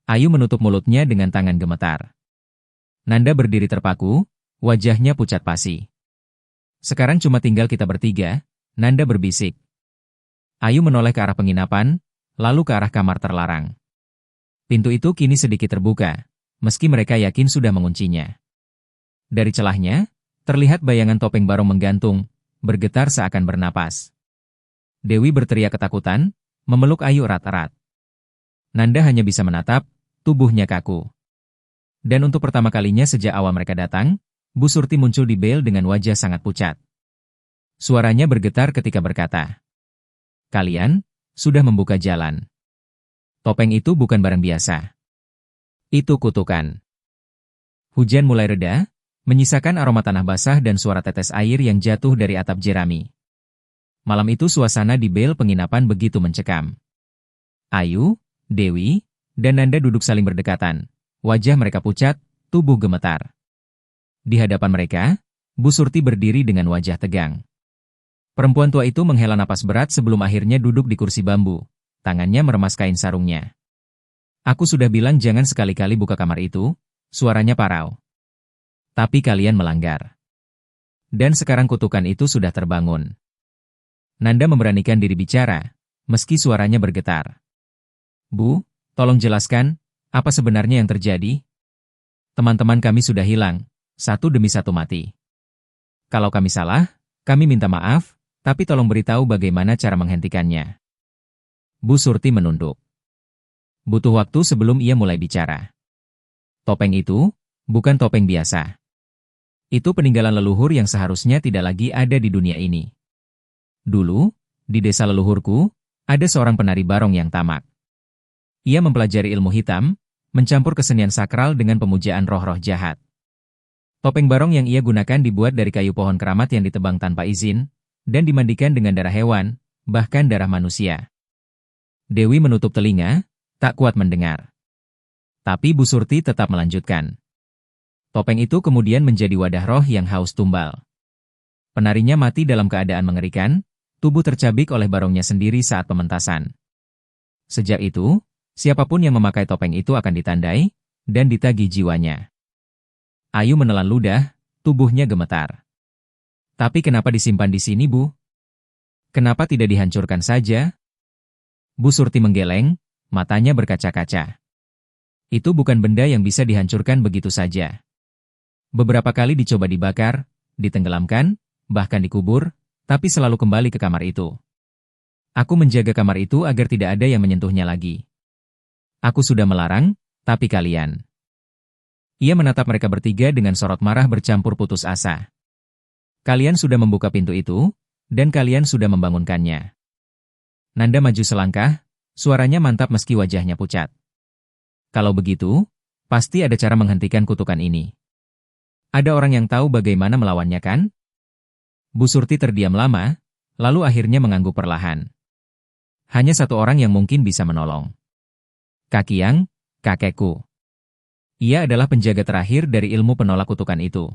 Ayu menutup mulutnya dengan tangan gemetar. Nanda berdiri terpaku, wajahnya pucat pasi. Sekarang cuma tinggal kita bertiga, Nanda berbisik. Ayu menoleh ke arah penginapan, lalu ke arah kamar terlarang. Pintu itu kini sedikit terbuka, meski mereka yakin sudah menguncinya. Dari celahnya, terlihat bayangan topeng Barong menggantung, bergetar seakan bernapas. Dewi berteriak ketakutan, memeluk Ayu erat-erat. Nanda hanya bisa menatap, tubuhnya kaku. Dan untuk pertama kalinya sejak awal mereka datang, Bu Surti muncul di bale dengan wajah sangat pucat. Suaranya bergetar ketika berkata, "Kalian sudah membuka jalan. Topeng itu bukan barang biasa. Itu kutukan." Hujan mulai reda, menyisakan aroma tanah basah dan suara tetes air yang jatuh dari atap jerami. Malam itu suasana di bale penginapan begitu mencekam. Ayu, Dewi, dan Nanda duduk saling berdekatan. Wajah mereka pucat, tubuh gemetar. Di hadapan mereka, Bu Surti berdiri dengan wajah tegang. Perempuan tua itu menghela napas berat sebelum akhirnya duduk di kursi bambu. Tangannya meremas kain sarungnya. "Aku sudah bilang jangan sekali-kali buka kamar itu," suaranya parau. "Tapi kalian melanggar. Dan sekarang kutukan itu sudah terbangun." Nanda memberanikan diri bicara, meski suaranya bergetar. "Bu, tolong jelaskan, apa sebenarnya yang terjadi? Teman-teman kami sudah hilang, satu demi satu mati. Kalau kami salah, kami minta maaf, tapi tolong beritahu bagaimana cara menghentikannya." Bu Surti menunduk. Butuh waktu sebelum ia mulai bicara. Topeng itu bukan topeng biasa. Itu peninggalan leluhur yang seharusnya tidak lagi ada di dunia ini. Dulu, di desa leluhurku, ada seorang penari barong yang tamak. Ia mempelajari ilmu hitam, mencampur kesenian sakral dengan pemujaan roh-roh jahat. Topeng barong yang ia gunakan dibuat dari kayu pohon keramat yang ditebang tanpa izin, dan dimandikan dengan darah hewan, bahkan darah manusia. Dewi menutup telinga, tak kuat mendengar. Tapi Bu Surti tetap melanjutkan. Topeng itu kemudian menjadi wadah roh yang haus tumbal. Penarinya mati dalam keadaan mengerikan, tubuh tercabik oleh barongnya sendiri saat pementasan. Sejak itu, siapapun yang memakai topeng itu akan ditandai, dan ditagih jiwanya. Ayu menelan ludah, tubuhnya gemetar. Tapi kenapa disimpan di sini, Bu? Kenapa tidak dihancurkan saja? Bu Surti menggeleng, matanya berkaca-kaca. Itu bukan benda yang bisa dihancurkan begitu saja. Beberapa kali dicoba dibakar, ditenggelamkan, bahkan dikubur, tapi selalu kembali ke kamar itu. Aku menjaga kamar itu agar tidak ada yang menyentuhnya lagi. Aku sudah melarang, tapi kalian... Ia menatap mereka bertiga dengan sorot marah bercampur putus asa. Kalian sudah membuka pintu itu, dan kalian sudah membangunkannya. Nanda maju selangkah, suaranya mantap meski wajahnya pucat. Kalau begitu, pasti ada cara menghentikan kutukan ini. Ada orang yang tahu bagaimana melawannya kan? Bu Surti terdiam lama, lalu akhirnya mengangguk perlahan. Hanya satu orang yang mungkin bisa menolong. Kakiang, kakekku. Ia adalah penjaga terakhir dari ilmu penolak kutukan itu.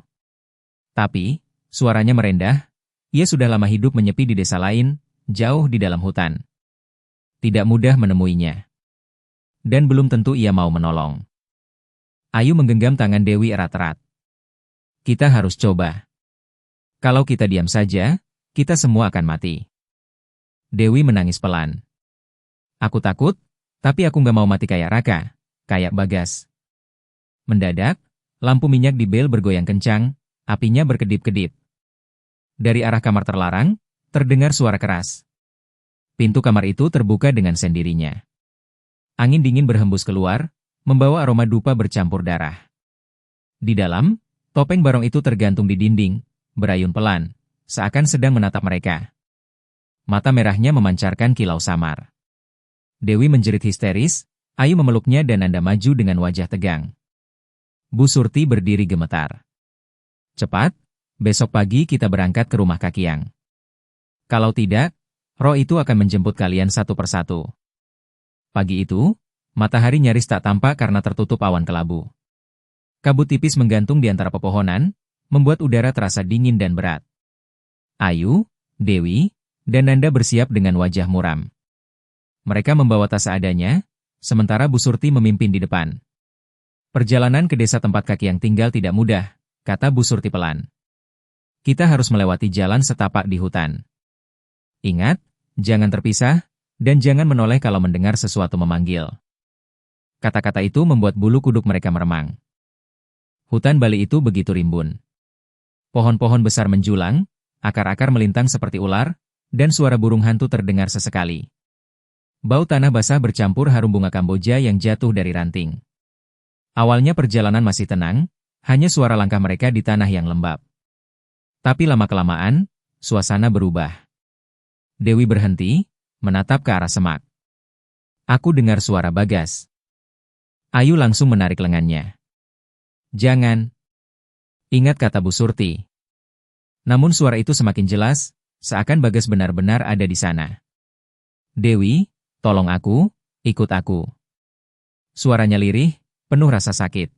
Tapi, suaranya merendah, ia sudah lama hidup menyepi di desa lain, jauh di dalam hutan. Tidak mudah menemuinya. Dan belum tentu ia mau menolong. Ayu menggenggam tangan Dewi erat-erat. Kita harus coba. Kalau kita diam saja, kita semua akan mati. Dewi menangis pelan. Aku takut, tapi aku nggak mau mati kayak Raka, kayak Bagas. Mendadak, lampu minyak di bel bergoyang kencang, apinya berkedip-kedip. Dari arah kamar terlarang, terdengar suara keras. Pintu kamar itu terbuka dengan sendirinya. Angin dingin berhembus keluar, membawa aroma dupa bercampur darah. Di dalam, topeng barong itu tergantung di dinding, berayun pelan, seakan sedang menatap mereka. Mata merahnya memancarkan kilau samar. Dewi menjerit histeris, Ayu memeluknya dan Nanda maju dengan wajah tegang. Bu Surti berdiri gemetar. Cepat, besok pagi kita berangkat ke rumah Kakiang. Kalau tidak, roh itu akan menjemput kalian satu persatu. Pagi itu, matahari nyaris tak tampak karena tertutup awan kelabu. Kabut tipis menggantung di antara pepohonan, membuat udara terasa dingin dan berat. Ayu, Dewi, dan Nanda bersiap dengan wajah muram. Mereka membawa tas seadanya, sementara Bu Surti memimpin di depan. Perjalanan ke desa tempat Kakiang tinggal tidak mudah, kata Bu Surti pelan. Kita harus melewati jalan setapak di hutan. Ingat, jangan terpisah, dan jangan menoleh kalau mendengar sesuatu memanggil. Kata-kata itu membuat bulu kuduk mereka meremang. Hutan Bali itu begitu rimbun. Pohon-pohon besar menjulang, akar-akar melintang seperti ular, dan suara burung hantu terdengar sesekali. Bau tanah basah bercampur harum bunga Kamboja yang jatuh dari ranting. Awalnya perjalanan masih tenang, hanya suara langkah mereka di tanah yang lembab. Tapi lama-kelamaan, suasana berubah. Dewi berhenti, menatap ke arah semak. Aku dengar suara Bagas. Ayu langsung menarik lengannya. Jangan. Ingat kata Bu Surti. Namun suara itu semakin jelas, seakan Bagas benar-benar ada di sana. Dewi, tolong aku, ikut aku. Suaranya lirih, penuh rasa sakit.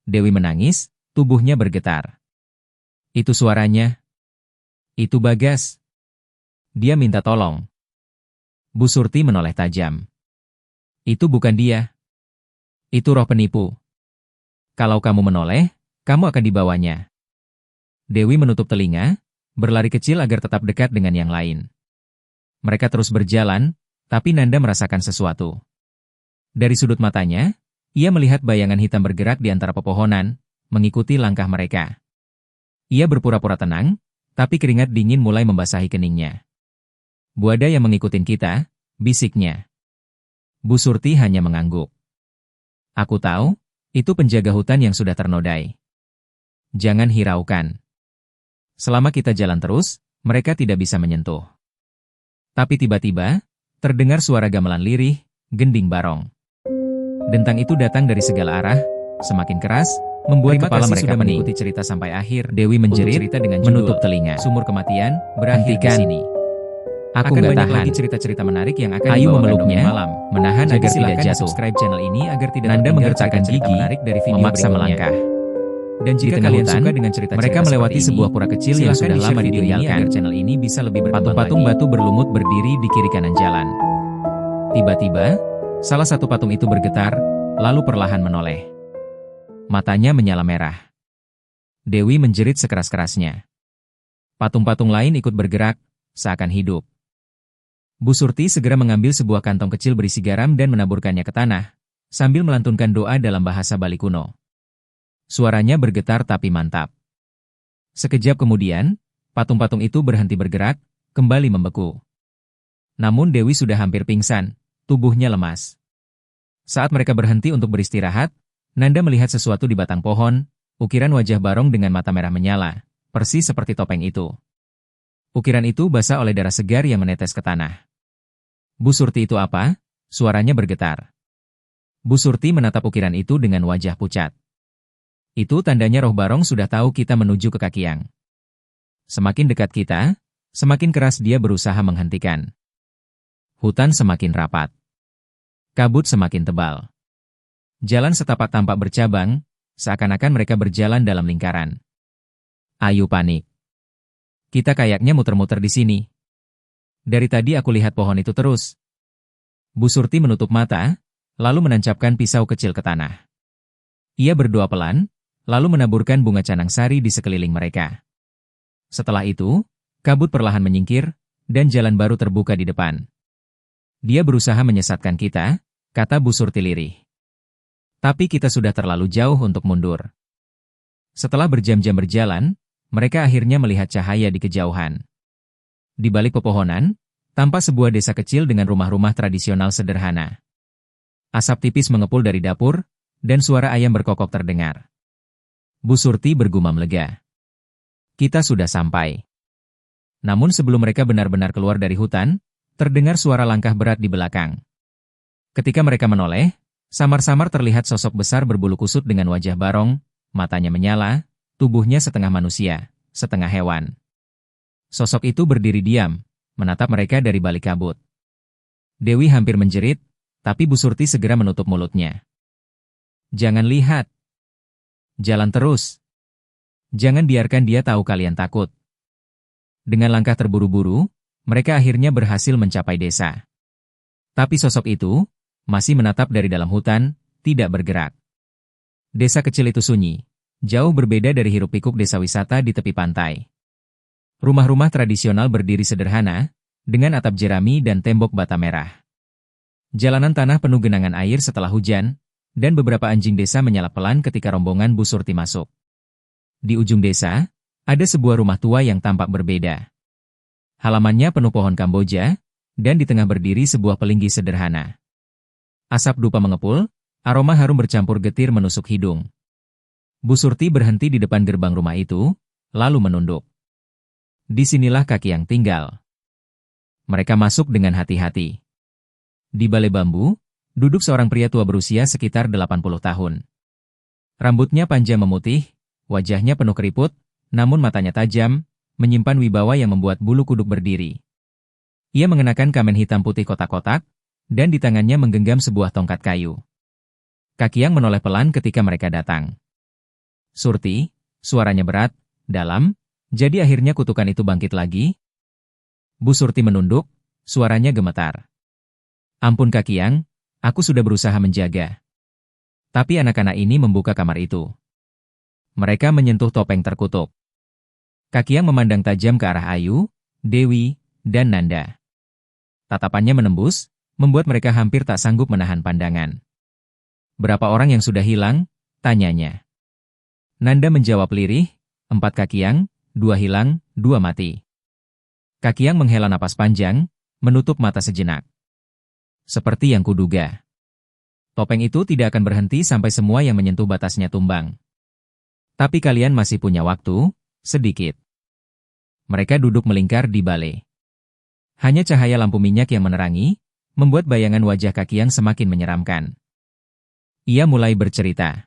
Dewi menangis, tubuhnya bergetar. Itu suaranya. Itu Bagas. Dia minta tolong. Bu Surti menoleh tajam. Itu bukan dia. Itu roh penipu. Kalau kamu menoleh, kamu akan dibawanya. Dewi menutup telinga, berlari kecil agar tetap dekat dengan yang lain. Mereka terus berjalan, tapi Nanda merasakan sesuatu. Dari sudut matanya, ia melihat bayangan hitam bergerak di antara pepohonan, mengikuti langkah mereka. Ia berpura-pura tenang, tapi keringat dingin mulai membasahi keningnya. Buada yang mengikutin kita, bisiknya. Bu Surti hanya mengangguk. Aku tahu, itu penjaga hutan yang sudah ternodai. Jangan hiraukan. Selama kita jalan terus, mereka tidak bisa menyentuh. Tapi tiba-tiba, terdengar suara gamelan lirih, gending barong. Dentang itu datang dari segala arah, semakin keras, membuat kepala mereka pening. Mengikuti cerita sampai akhir, Dewi menjerit, cerita dengan menutup telinga. Sumur kematian, berakhir di sini. Aku akan banyak lagi cerita-cerita menarik yang akan Ayu memeluknya, malam, menahan agar tidak jatuh. Subscribe channel ini agar tidak Nanda menggertakkan gigi, menarik dari video memaksa melangkah. Dan jika kalian suka dengan cerita-cerita mereka melewati sebuah pura kecil yang sudah lama ditinggalkan. Agar channel ini bisa lebih berkembang. Patung-patung batu berlumut berdiri di kiri kanan jalan. Tiba-tiba, salah satu patung itu bergetar, lalu perlahan menoleh. Matanya menyala merah. Dewi menjerit sekeras-kerasnya. Patung-patung lain ikut bergerak, seakan hidup. Bu Surti segera mengambil sebuah kantong kecil berisi garam dan menaburkannya ke tanah, sambil melantunkan doa dalam bahasa Bali kuno. Suaranya bergetar tapi mantap. Sekejap kemudian, patung-patung itu berhenti bergerak, kembali membeku. Namun Dewi sudah hampir pingsan, tubuhnya lemas. Saat mereka berhenti untuk beristirahat, Nanda melihat sesuatu di batang pohon, ukiran wajah Barong dengan mata merah menyala, persis seperti topeng itu. Ukiran itu basah oleh darah segar yang menetes ke tanah. Bu Surti itu apa? Suaranya bergetar. Bu Surti menatap ukiran itu dengan wajah pucat. Itu tandanya roh Barong sudah tahu kita menuju ke Kakiang. Semakin dekat kita, semakin keras dia berusaha menghentikan. Hutan semakin rapat. Kabut semakin tebal. Jalan setapak tampak bercabang, seakan-akan mereka berjalan dalam lingkaran. Ayu panik. Kita kayaknya muter-muter di sini. Dari tadi aku lihat pohon itu terus. Bu Surti menutup mata, lalu menancapkan pisau kecil ke tanah. Ia berdoa pelan, lalu menaburkan bunga canang sari di sekeliling mereka. Setelah itu, kabut perlahan menyingkir, dan jalan baru terbuka di depan. Dia berusaha menyesatkan kita, kata Bu Surti lirih. Tapi kita sudah terlalu jauh untuk mundur. Setelah berjam-jam berjalan, mereka akhirnya melihat cahaya di kejauhan. Di balik pepohonan, tampak sebuah desa kecil dengan rumah-rumah tradisional sederhana. Asap tipis mengepul dari dapur, dan suara ayam berkokok terdengar. Bu Surti bergumam lega. Kita sudah sampai. Namun sebelum mereka benar-benar keluar dari hutan, terdengar suara langkah berat di belakang. Ketika mereka menoleh, samar-samar terlihat sosok besar berbulu kusut dengan wajah Barong, matanya menyala, tubuhnya setengah manusia, setengah hewan. Sosok itu berdiri diam, menatap mereka dari balik kabut. Dewi hampir menjerit, tapi Bu Surti segera menutup mulutnya. Jangan lihat. Jalan terus. Jangan biarkan dia tahu kalian takut. Dengan langkah terburu-buru, mereka akhirnya berhasil mencapai desa. Tapi sosok itu masih menatap dari dalam hutan, tidak bergerak. Desa kecil itu sunyi, jauh berbeda dari hiruk-pikuk desa wisata di tepi pantai. Rumah-rumah tradisional berdiri sederhana, dengan atap jerami dan tembok bata merah. Jalanan tanah penuh genangan air setelah hujan, dan beberapa anjing desa menyala pelan ketika rombongan Bu Surti masuk. Di ujung desa, ada sebuah rumah tua yang tampak berbeda. Halamannya penuh pohon Kamboja, dan di tengah berdiri sebuah pelinggi sederhana. Asap dupa mengepul, aroma harum bercampur getir menusuk hidung. Bu Surti berhenti di depan gerbang rumah itu, lalu menunduk. Disinilah Kakiang tinggal. Mereka masuk dengan hati-hati. Di balai bambu, duduk seorang pria tua berusia sekitar 80 tahun. Rambutnya panjang memutih, wajahnya penuh keriput, namun matanya tajam, menyimpan wibawa yang membuat bulu kuduk berdiri. Ia mengenakan kamen hitam putih kotak-kotak, dan di tangannya menggenggam sebuah tongkat kayu. Kakiang menoleh pelan ketika mereka datang. Surti, suaranya berat, dalam, jadi akhirnya kutukan itu bangkit lagi? Bu Surti menunduk, suaranya gemetar. Ampun Kakiang, aku sudah berusaha menjaga. Tapi anak-anak ini membuka kamar itu. Mereka menyentuh topeng terkutuk. Kakiang memandang tajam ke arah Ayu, Dewi, dan Nanda. Tatapannya menembus, membuat mereka hampir tak sanggup menahan pandangan. Berapa orang yang sudah hilang? Tanyanya. Nanda menjawab lirih, 4 Kakiang, 2 hilang, 2 mati. Kakiang menghela napas panjang, menutup mata sejenak. Seperti yang kuduga. Topeng itu tidak akan berhenti sampai semua yang menyentuh batasnya tumbang. Tapi kalian masih punya waktu, sedikit. Mereka duduk melingkar di balai. Hanya cahaya lampu minyak yang menerangi, membuat bayangan wajah Kakiang semakin menyeramkan. Ia mulai bercerita.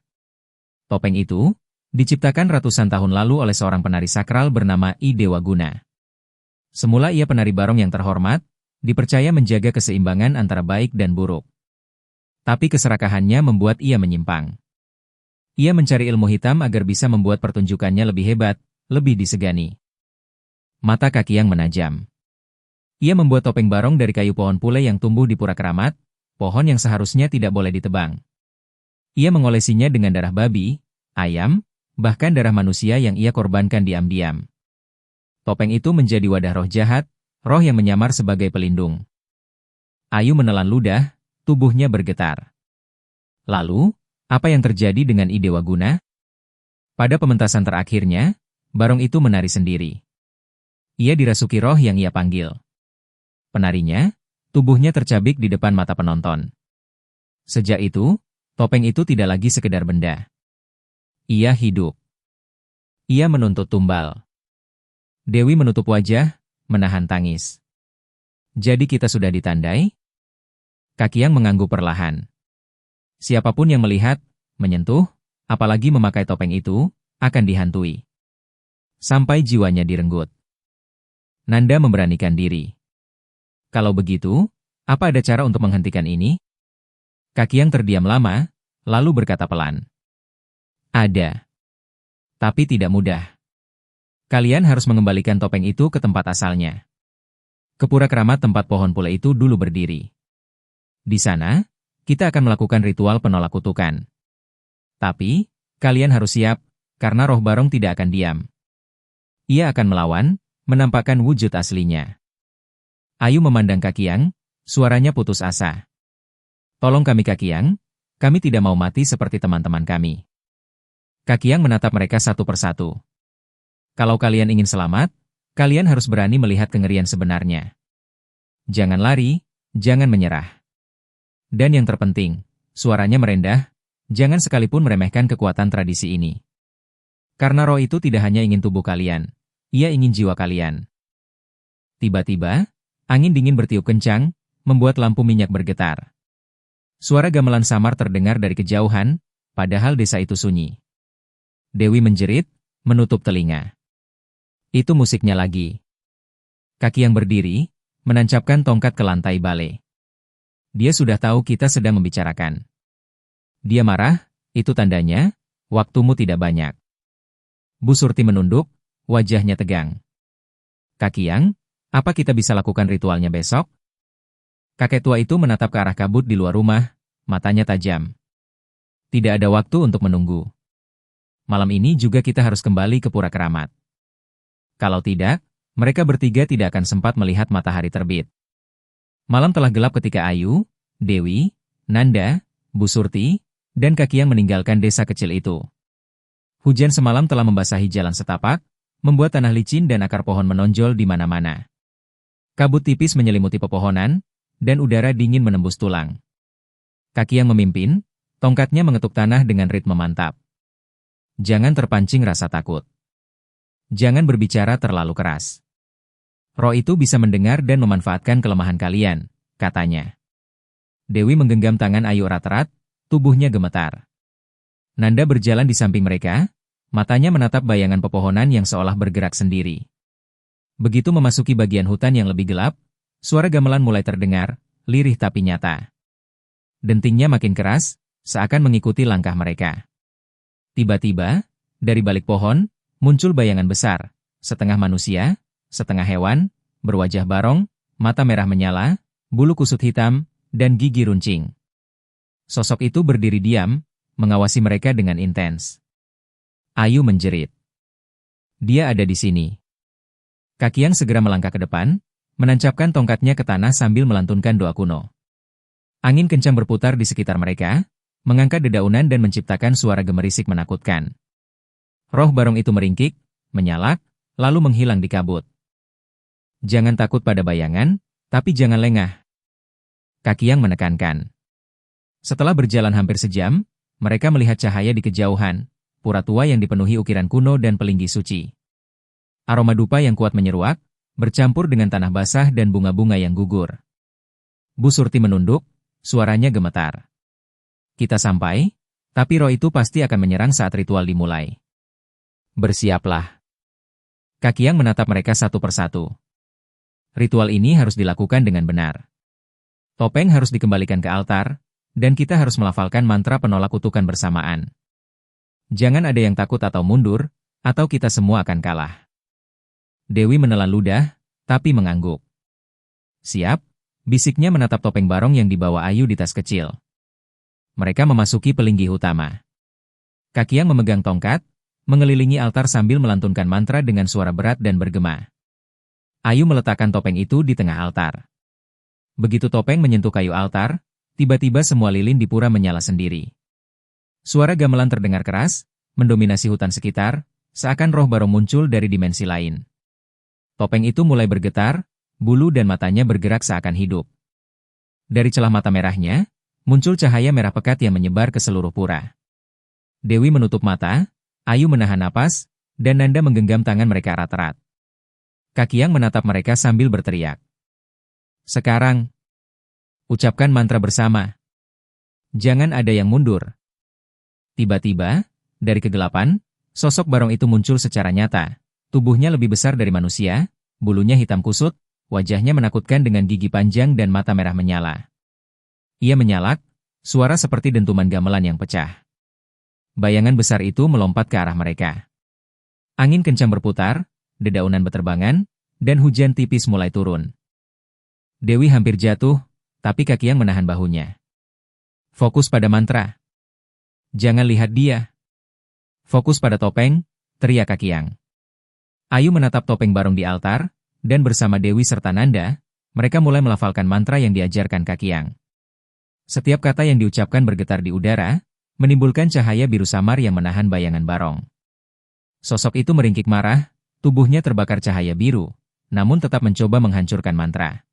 Topeng itu diciptakan ratusan tahun lalu oleh seorang penari sakral bernama I Dewa Guna. Semula ia penari barong yang terhormat, dipercaya menjaga keseimbangan antara baik dan buruk. Tapi keserakahannya membuat ia menyimpang. Ia mencari ilmu hitam agar bisa membuat pertunjukannya lebih hebat, lebih disegani. Mata Kakiang menajam. Ia membuat topeng barong dari kayu pohon pule yang tumbuh di Pura Keramat, pohon yang seharusnya tidak boleh ditebang. Ia mengolesinya dengan darah babi, ayam, bahkan darah manusia yang ia korbankan diam-diam. Topeng itu menjadi wadah roh jahat, roh yang menyamar sebagai pelindung. Ayu menelan ludah, tubuhnya bergetar. Lalu, apa yang terjadi dengan I Dewa Guna? Pada pementasan terakhirnya, barong itu menari sendiri. Ia dirasuki roh yang ia panggil. Penarinya, tubuhnya tercabik di depan mata penonton. Sejak itu, topeng itu tidak lagi sekedar benda. Ia hidup. Ia menuntut tumbal. Dewi menutup wajah, menahan tangis. Jadi kita sudah ditandai? Kakiang mengangguk perlahan. Siapapun yang melihat, menyentuh, apalagi memakai topeng itu, akan dihantui. Sampai jiwanya direnggut. Nanda memberanikan diri. Kalau begitu, apa ada cara untuk menghentikan ini? Kakiang terdiam lama, lalu berkata pelan. Ada. Tapi tidak mudah. Kalian harus mengembalikan topeng itu ke tempat asalnya. Ke Pura Keramat tempat pohon pule itu dulu berdiri. Di sana, kita akan melakukan ritual penolak kutukan. Tapi, kalian harus siap, karena roh barong tidak akan diam. Ia akan melawan, menampakkan wujud aslinya. Ayu memandang Kakiang, suaranya putus asa. Tolong kami Kakiang, kami tidak mau mati seperti teman-teman kami. Kakiang menatap mereka satu persatu. Kalau kalian ingin selamat, kalian harus berani melihat kengerian sebenarnya. Jangan lari, jangan menyerah. Dan yang terpenting, suaranya merendah, jangan sekalipun meremehkan kekuatan tradisi ini. Karena roh itu tidak hanya ingin tubuh kalian, ia ingin jiwa kalian. Tiba-tiba, angin dingin bertiup kencang, membuat lampu minyak bergetar. Suara gamelan samar terdengar dari kejauhan, padahal desa itu sunyi. Dewi menjerit, menutup telinga. Itu musiknya lagi. Kakiang berdiri, menancapkan tongkat ke lantai balai. Dia sudah tahu kita sedang membicarakan. Dia marah, itu tandanya, waktumu tidak banyak. Bu Surti menunduk, wajahnya tegang. Kakiang, apa kita bisa lakukan ritualnya besok? Kakek tua itu menatap ke arah kabut di luar rumah, matanya tajam. Tidak ada waktu untuk menunggu. Malam ini juga kita harus kembali ke Pura Keramat. Kalau tidak, mereka bertiga tidak akan sempat melihat matahari terbit. Malam telah gelap ketika Ayu, Dewi, Nanda, Bu Surti, dan Kakiang meninggalkan desa kecil itu. Hujan semalam telah membasahi jalan setapak, membuat tanah licin dan akar pohon menonjol di mana-mana. Kabut tipis menyelimuti pepohonan, dan udara dingin menembus tulang. Kakiang memimpin, tongkatnya mengetuk tanah dengan ritme mantap. Jangan terpancing rasa takut. Jangan berbicara terlalu keras. Roh itu bisa mendengar dan memanfaatkan kelemahan kalian, katanya. Dewi menggenggam tangan Ayu erat-erat, tubuhnya gemetar. Nanda berjalan di samping mereka, matanya menatap bayangan pepohonan yang seolah bergerak sendiri. Begitu memasuki bagian hutan yang lebih gelap, suara gamelan mulai terdengar, lirih tapi nyata. Dentingnya makin keras, seakan mengikuti langkah mereka. Tiba-tiba, dari balik pohon, muncul bayangan besar, setengah manusia, setengah hewan, berwajah barong, mata merah menyala, bulu kusut hitam, dan gigi runcing. Sosok itu berdiri diam, mengawasi mereka dengan intens. Ayu menjerit. Dia ada di sini. Kakiang segera melangkah ke depan, menancapkan tongkatnya ke tanah sambil melantunkan doa kuno. Angin kencang berputar di sekitar mereka, mengangkat dedaunan dan menciptakan suara gemerisik menakutkan. Roh barong itu meringkik, menyalak, lalu menghilang di kabut. Jangan takut pada bayangan, tapi jangan lengah. Kaki Yang menekankan. Setelah berjalan hampir sejam, mereka melihat cahaya di kejauhan, pura tua yang dipenuhi ukiran kuno dan pelinggi suci. Aroma dupa yang kuat menyeruak, bercampur dengan tanah basah dan bunga-bunga yang gugur. Bu Surti menunduk, suaranya gemetar. Kita sampai, tapi roh itu pasti akan menyerang saat ritual dimulai. Bersiaplah. Kaki Yang menatap mereka satu persatu. Ritual ini harus dilakukan dengan benar. Topeng harus dikembalikan ke altar, dan kita harus melafalkan mantra penolak kutukan bersamaan. Jangan ada yang takut atau mundur, atau kita semua akan kalah. Dewi menelan ludah, tapi mengangguk. Siap, bisiknya menatap topeng barong yang dibawa Ayu di tas kecil. Mereka memasuki pelinggi utama. Kaki Yang memegang tongkat, mengelilingi altar sambil melantunkan mantra dengan suara berat dan bergema. Ayu meletakkan topeng itu di tengah altar. Begitu topeng menyentuh kayu altar, tiba-tiba semua lilin di pura menyala sendiri. Suara gamelan terdengar keras, mendominasi hutan sekitar, seakan roh barong muncul dari dimensi lain. Topeng itu mulai bergetar, bulu dan matanya bergerak seakan hidup. Dari celah mata merahnya, muncul cahaya merah pekat yang menyebar ke seluruh pura. Dewi menutup mata, Ayu menahan napas, dan Nanda menggenggam tangan mereka erat-erat. Kaki Yang menatap mereka sambil berteriak. Sekarang, ucapkan mantra bersama. Jangan ada yang mundur. Tiba-tiba, dari kegelapan, sosok barong itu muncul secara nyata. Tubuhnya lebih besar dari manusia, bulunya hitam kusut, wajahnya menakutkan dengan gigi panjang dan mata merah menyala. Ia menyalak, suara seperti dentuman gamelan yang pecah. Bayangan besar itu melompat ke arah mereka. Angin kencang berputar, dedaunan beterbangan, dan hujan tipis mulai turun. Dewi hampir jatuh, tapi Kaki Yang menahan bahunya. Fokus pada mantra. Jangan lihat dia. Fokus pada topeng, teriak Kaki Yang. Ayu menatap topeng barong di altar, dan bersama Dewi serta Nanda, mereka mulai melafalkan mantra yang diajarkan Kaki Yang. Setiap kata yang diucapkan bergetar di udara, menimbulkan cahaya biru samar yang menahan bayangan barong. Sosok itu meringkik marah, tubuhnya terbakar cahaya biru, namun tetap mencoba menghancurkan mantra.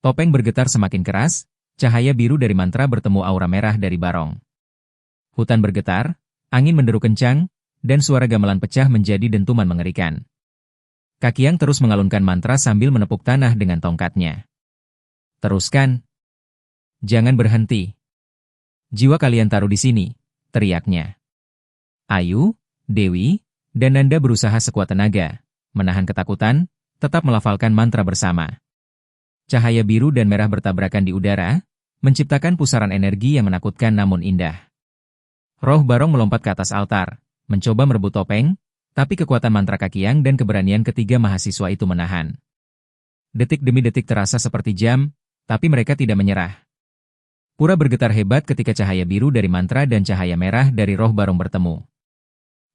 Topeng bergetar semakin keras, cahaya biru dari mantra bertemu aura merah dari barong. Hutan bergetar, angin menderu kencang, dan suara gamelan pecah menjadi dentuman mengerikan. Kaki Yang terus mengalunkan mantra sambil menepuk tanah dengan tongkatnya. Teruskan. Jangan berhenti. Jiwa kalian taruh di sini, teriaknya. Ayu, Dewi, dan Nanda berusaha sekuat tenaga, menahan ketakutan, tetap melafalkan mantra bersama. Cahaya biru dan merah bertabrakan di udara, menciptakan pusaran energi yang menakutkan namun indah. Roh barong melompat ke atas altar, mencoba merebut topeng, tapi kekuatan mantra Kaki Yang dan keberanian ketiga mahasiswa itu menahan. Detik demi detik terasa seperti jam, tapi mereka tidak menyerah. Pura bergetar hebat ketika cahaya biru dari mantra dan cahaya merah dari roh barong bertemu.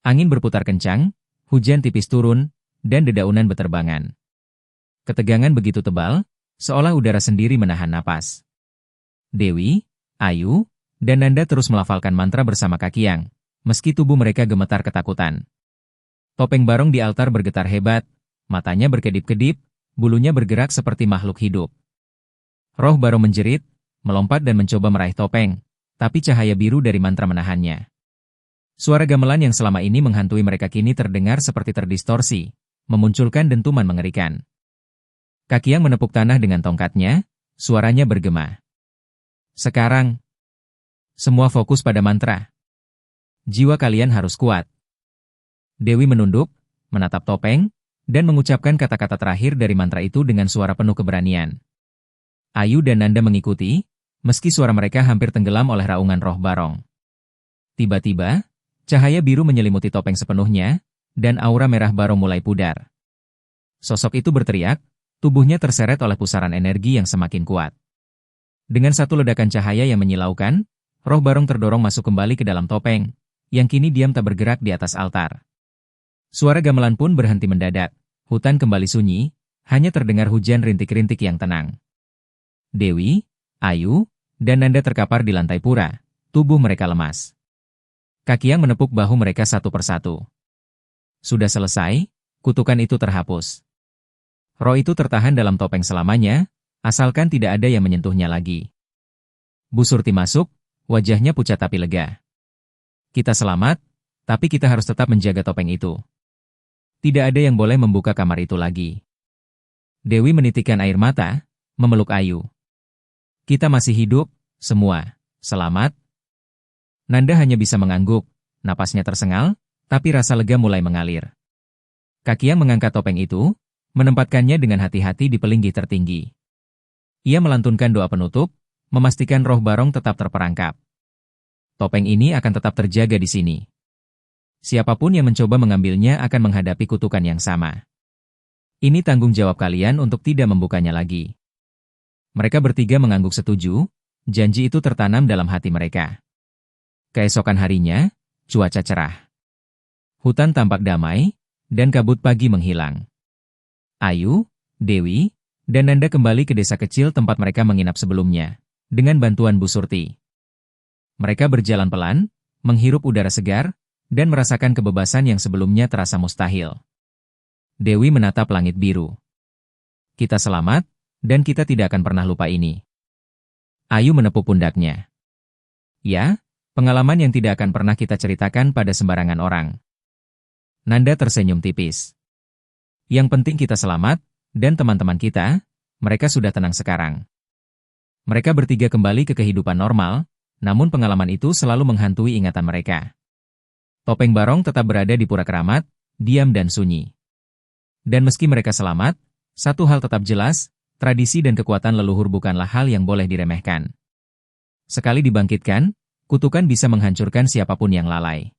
Angin berputar kencang, hujan tipis turun, dan dedaunan beterbangan. Ketegangan begitu tebal, seolah udara sendiri menahan napas. Dewi, Ayu, dan Nanda terus melafalkan mantra bersama Kaki Yang, meski tubuh mereka gemetar ketakutan. Topeng barong di altar bergetar hebat, matanya berkedip-kedip, bulunya bergerak seperti makhluk hidup. Roh barong menjerit, melompat dan mencoba meraih topeng, tapi cahaya biru dari mantra menahannya. Suara gamelan yang selama ini menghantui mereka kini terdengar seperti terdistorsi, memunculkan dentuman mengerikan. Kaki Yang menepuk tanah dengan tongkatnya, suaranya bergema. Sekarang, semua fokus pada mantra. Jiwa kalian harus kuat. Dewi menunduk, menatap topeng, dan mengucapkan kata-kata terakhir dari mantra itu dengan suara penuh keberanian. Ayu dan Nanda mengikuti, meski suara mereka hampir tenggelam oleh raungan roh barong. Tiba-tiba, cahaya biru menyelimuti topeng sepenuhnya, dan aura merah barong mulai pudar. Sosok itu berteriak, tubuhnya terseret oleh pusaran energi yang semakin kuat. Dengan satu ledakan cahaya yang menyilaukan, roh barong terdorong masuk kembali ke dalam topeng, yang kini diam tak bergerak di atas altar. Suara gamelan pun berhenti mendadak, hutan kembali sunyi, hanya terdengar hujan rintik-rintik yang tenang. Dewi, Ayu, dan Nanda terkapar di lantai pura, tubuh mereka lemas. Kaki Yang menepuk bahu mereka satu persatu. Sudah selesai, kutukan itu terhapus. Roh itu tertahan dalam topeng selamanya, Asalkan tidak ada yang menyentuhnya lagi. Bu Surti masuk, wajahnya pucat tapi lega. Kita selamat, tapi kita harus tetap menjaga topeng itu. Tidak ada yang boleh membuka kamar itu lagi. Dewi menitikkan air mata, memeluk Ayu. Kita masih hidup, semua. Selamat. Nanda hanya bisa mengangguk, napasnya tersengal, tapi rasa lega mulai mengalir. Kakiyang mengangkat topeng itu, menempatkannya dengan hati-hati di pelinggih tertinggi. Ia melantunkan doa penutup, memastikan roh Barong tetap terperangkap. Topeng ini akan tetap terjaga di sini. Siapapun yang mencoba mengambilnya akan menghadapi kutukan yang sama. Ini tanggung jawab kalian untuk tidak membukanya lagi. Mereka bertiga mengangguk setuju, janji itu tertanam dalam hati mereka. Keesokan harinya, cuaca cerah. Hutan tampak damai, dan kabut pagi menghilang. Ayu, Dewi, dan Nanda kembali ke desa kecil tempat mereka menginap sebelumnya, dengan bantuan Bu Surti. Mereka berjalan pelan, menghirup udara segar, dan merasakan kebebasan yang sebelumnya terasa mustahil. Dewi menatap langit biru. Kita selamat, dan kita tidak akan pernah lupa ini. Ayu menepuk pundaknya. Ya, pengalaman yang tidak akan pernah kita ceritakan pada sembarangan orang. Nanda tersenyum tipis. Yang penting kita selamat, dan teman-teman kita, mereka sudah tenang sekarang. Mereka bertiga kembali ke kehidupan normal, namun pengalaman itu selalu menghantui ingatan mereka. Topeng Barong tetap berada di Pura Keramat, diam dan sunyi. Dan meski mereka selamat, satu hal tetap jelas, tradisi dan kekuatan leluhur bukanlah hal yang boleh diremehkan. Sekali dibangkitkan, kutukan bisa menghancurkan siapapun yang lalai.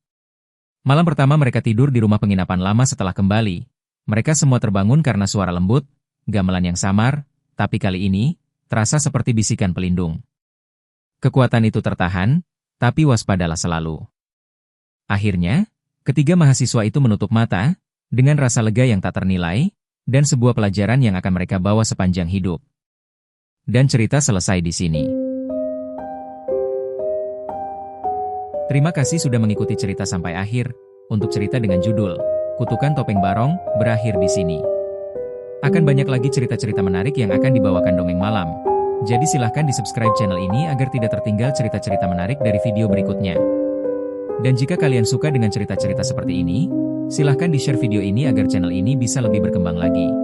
Malam pertama mereka tidur di rumah penginapan lama setelah kembali. Mereka semua terbangun karena suara lembut, gamelan yang samar, tapi kali ini, terasa seperti bisikan pelindung. Kekuatan itu tertahan, tapi waspadalah selalu. Akhirnya, ketiga mahasiswa itu menutup mata, dengan rasa lega yang tak ternilai, dan sebuah pelajaran yang akan mereka bawa sepanjang hidup. Dan cerita selesai di sini. Terima kasih sudah mengikuti cerita sampai akhir. Untuk cerita dengan judul Kutukan Topeng Barong berakhir di sini. Akan banyak lagi cerita-cerita menarik yang akan dibawakan Dongeng Malam. Jadi silahkan di-subscribe channel ini agar tidak tertinggal cerita-cerita menarik dari video berikutnya. Dan jika kalian suka dengan cerita-cerita seperti ini, silahkan di-share video ini agar channel ini bisa lebih berkembang lagi.